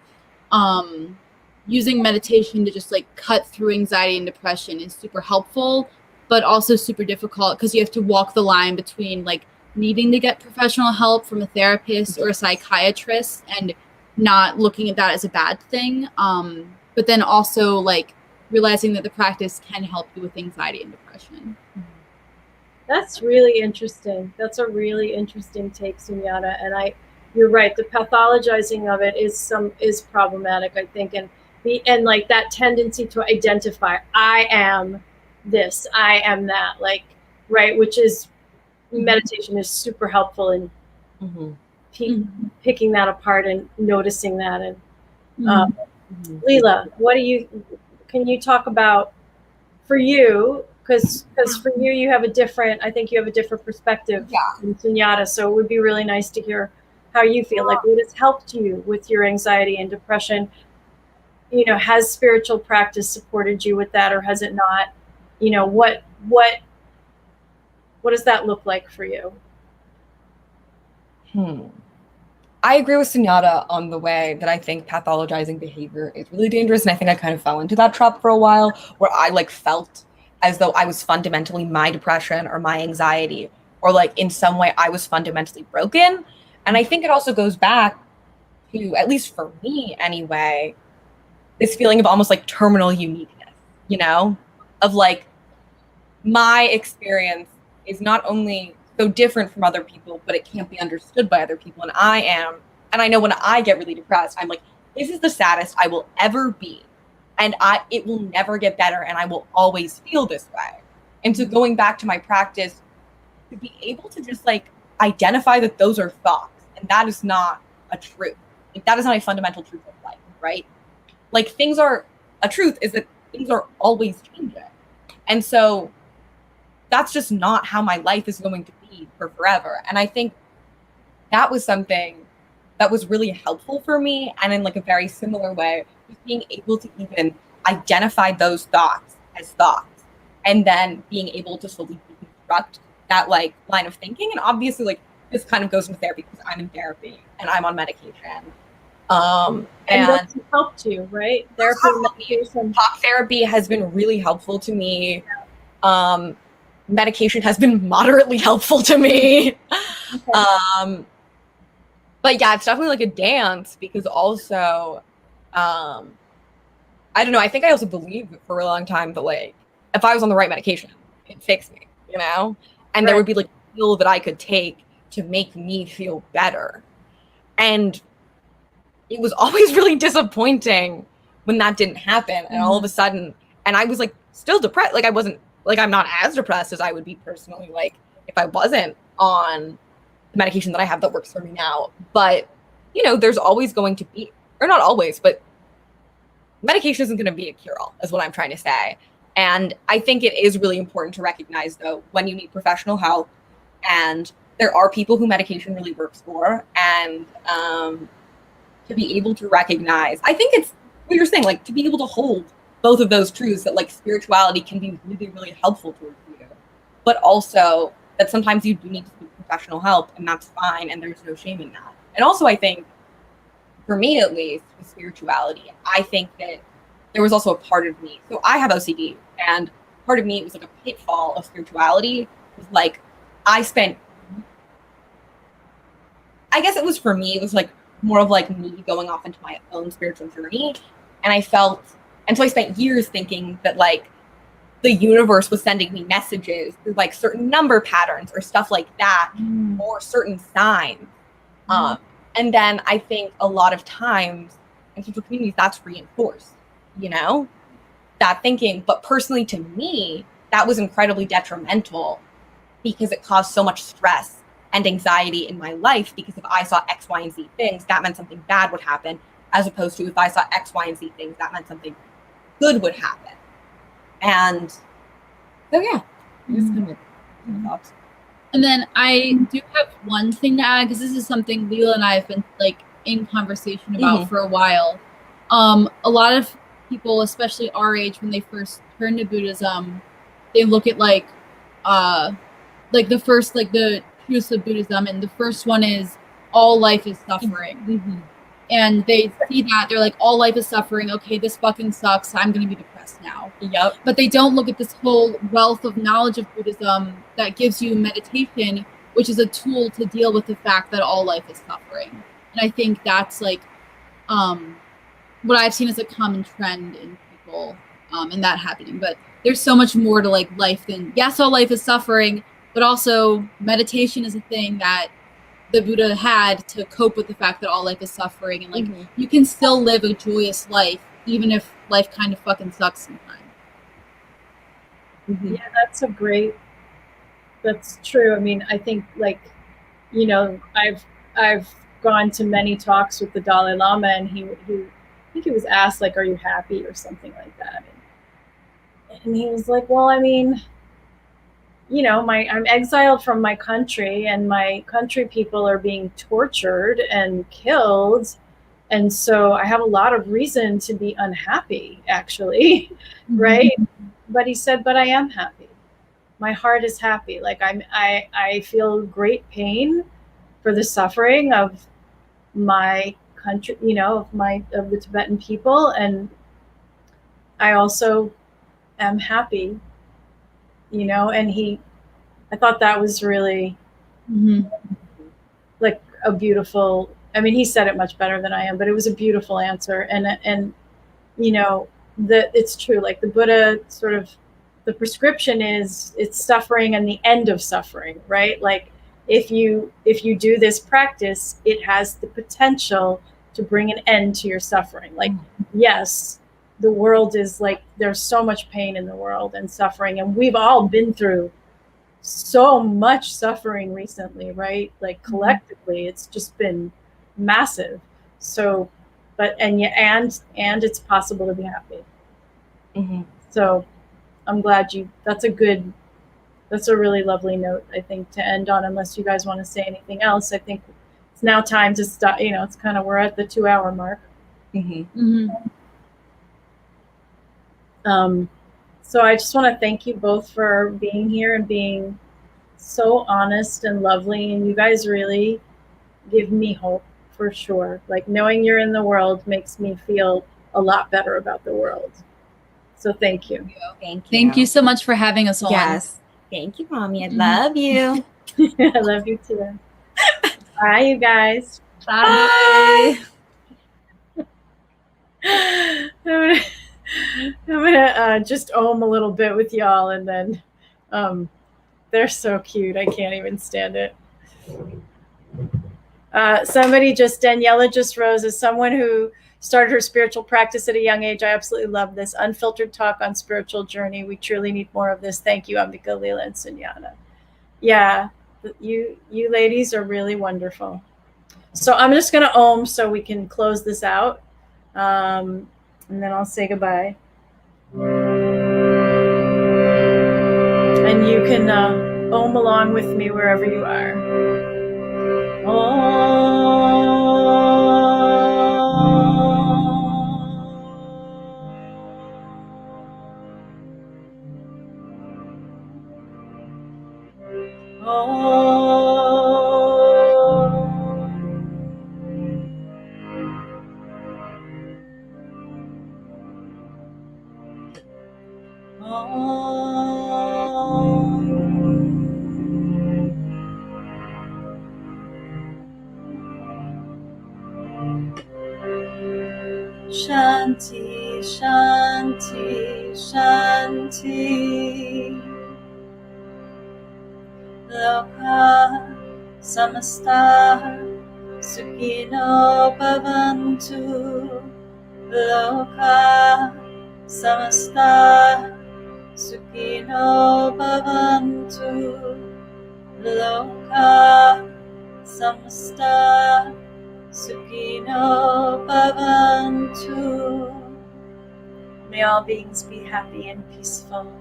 using meditation to just like cut through anxiety and depression is super helpful, but also super difficult because you have to walk the line between like needing to get professional help from a therapist or a psychiatrist and not looking at that as a bad thing. But then also like realizing that the practice can help you with anxiety and depression. That's really interesting. That's a really interesting take, Sunyata. And you're right. The pathologizing of it is problematic, I think, and like that tendency to identify, I am this, I am that, like, right, which is meditation is super helpful in picking that apart and noticing that. And Lila, can you talk about for you? Because for you, you have a different perspective than Sunyata. So it would be really nice to hear how you feel. Like, what has helped you with your anxiety and depression? You know, has spiritual practice supported you with that, or has it not? You know, what does that look like for you? I agree with Sunyata on the way that I think pathologizing behavior is really dangerous. And I think I kind of fell into that trap for a while where I like felt as though I was fundamentally my depression or my anxiety, or like in some way I was fundamentally broken. And I think it also goes back to, at least for me anyway, this feeling of almost like terminal uniqueness, you know, of like my experience is not only so different from other people, but it can't be understood by other people. And I know when I get really depressed, I'm like, this is the saddest I will ever be. And it will never get better. And I will always feel this way. And so going back to my practice, to be able to just like identify that those are thoughts and that is not a truth. Like, that is not a fundamental truth of life, right? Like a truth is that things are always changing. And so that's just not how my life is going to be for forever. And I think that was something that was really helpful for me. And in like a very similar way, just being able to even identify those thoughts as thoughts and then being able to slowly deconstruct that like line of thinking. And obviously like this kind of goes into therapy because I'm in therapy and I'm on medication. And that's helped you, right? Talk therapy has been really helpful to me. Medication has been moderately helpful to me. Okay. But yeah, it's definitely like a dance because also, I don't know. I think I also believed for a long time that like, if I was on the right medication, it'd fix me, you know? And there would be like a pill that I could take to make me feel better. And it was always really disappointing when that didn't happen. And all of a sudden, and I was like still depressed. Like I wasn't, like I'm not as depressed as I would be personally, like if I wasn't on the medication that I have that works for me now. But, you know, there's always going to be, or not always, but medication isn't going to be a cure-all is what I'm trying to say. And I think it is really important to recognize though, when you need professional help, and there are people who medication really works for, and to be able to recognize, I think it's what you're saying, like to be able to hold both of those truths, that like spirituality can be really, really helpful towards you, but also that sometimes you do need to seek professional help, and that's fine, and there's no shame in that. And also I think, for me at least, with spirituality, I think that there was also a part of me, so I have OCD, and part of me, it was like a pitfall of spirituality, was like, I guess it was for me, it was like more of like me going off into my own spiritual journey. And I felt, and so I spent years thinking that like the universe was sending me messages through like certain number patterns or stuff like that, or certain signs. And then I think a lot of times in spiritual communities, that's reinforced, you know, that thinking. But personally, to me, that was incredibly detrimental because it caused so much stress and anxiety in my life. Because if I saw X, Y, and Z things, that meant something bad would happen, as opposed to if I saw X, Y, and Z things, that meant something good would happen. And so, yeah, just kind of thoughts. And then I do have one thing to add, because this is something Lila and I have been like in conversation about for a while. A lot of people, especially our age, when they first turn to Buddhism, they look at like the first, like the truths of Buddhism, and the first one is all life is suffering. And they see that, they're like, all life is suffering. Okay, this fucking sucks. I'm going to be depressed now. Yep. But they don't look at this whole wealth of knowledge of Buddhism that gives you meditation, which is a tool to deal with the fact that all life is suffering. And I think that's like what I've seen as a common trend in people and that happening. But there's so much more to like life than, yes, all life is suffering, but also meditation is a thing that the Buddha had to cope with the fact that all life is suffering, and like you can still live a joyous life even if life kind of fucking sucks sometimes. Yeah, that's true. I mean, I think like, you know, I've gone to many talks with the Dalai Lama, and I think he was asked like, are you happy or something like that, and he was like, well, I mean, you know, I'm exiled from my country, and my country people are being tortured and killed. And so I have a lot of reason to be unhappy, actually, right? But he said, but I am happy. My heart is happy. Like I feel great pain for the suffering of my country, you know, of the Tibetan people. And I also am happy, you know, and I thought that was really like a beautiful, I mean, he said it much better than I am, but it was a beautiful answer. And you know, it's true. Like the Buddha sort of, the prescription is it's suffering and the end of suffering, right? Like if you do this practice, it has the potential to bring an end to your suffering. Like, yes, the world is like, there's so much pain in the world and suffering, and we've all been through so much suffering recently, right? Like collectively, it's just been massive. So, but and it's possible to be happy. So, I'm glad that's a really lovely note, I think, to end on. Unless you guys want to say anything else, I think it's now time to stop. You know, it's kind of, we're at the 2-hour mark. So I just want to thank you both for being here and being so honest and lovely. And you guys really give me hope, for sure. Like knowing you're in the world makes me feel a lot better about the world. So thank you. Thank you so much for having us on. Yes. Thank you, Mommy. I love you. I love you too. Bye, you guys. Bye. I'm gonna just ohm a little bit with y'all, and then they're so cute. I can't even stand it. Daniela just rose. As someone who started her spiritual practice at a young age, I absolutely love this unfiltered talk on spiritual journey. We truly need more of this. Thank you, Ambika, Lila, and Sunyata. Yeah, you ladies are really wonderful. So I'm just going to ohm so we can close this out. And then I'll say goodbye. And you can ohm along with me wherever you are. Shanti, Shanti, Shanti. Loka samasta sukhino bhavantu. Loka samasta sukhino bhavantu. Loka samasta sukhino bhavantu. May all beings be happy and peaceful.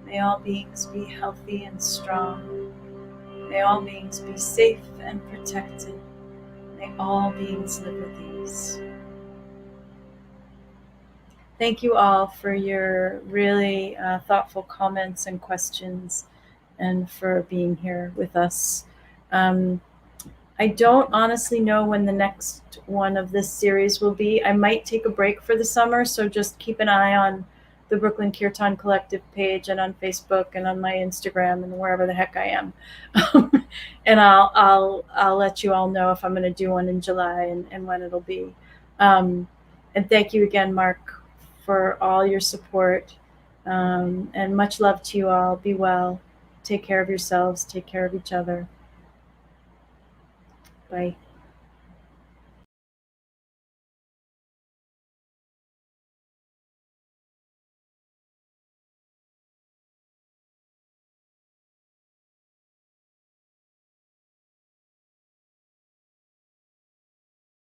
May all beings be healthy and strong. May all beings be safe and protected. May all beings live with ease. Thank you all for your really thoughtful comments and questions, and for being here with us. I don't honestly know when the next one of this series will be. I might take a break for the summer, so just keep an eye on the Brooklyn Kirtan Collective page and on Facebook and on my Instagram and wherever the heck I am. And I'll let you all know if I'm going to do one in July and when it'll be. And thank you again, Mark, for all your support. And much love to you all. Be well. Take care of yourselves. Take care of each other. Bye.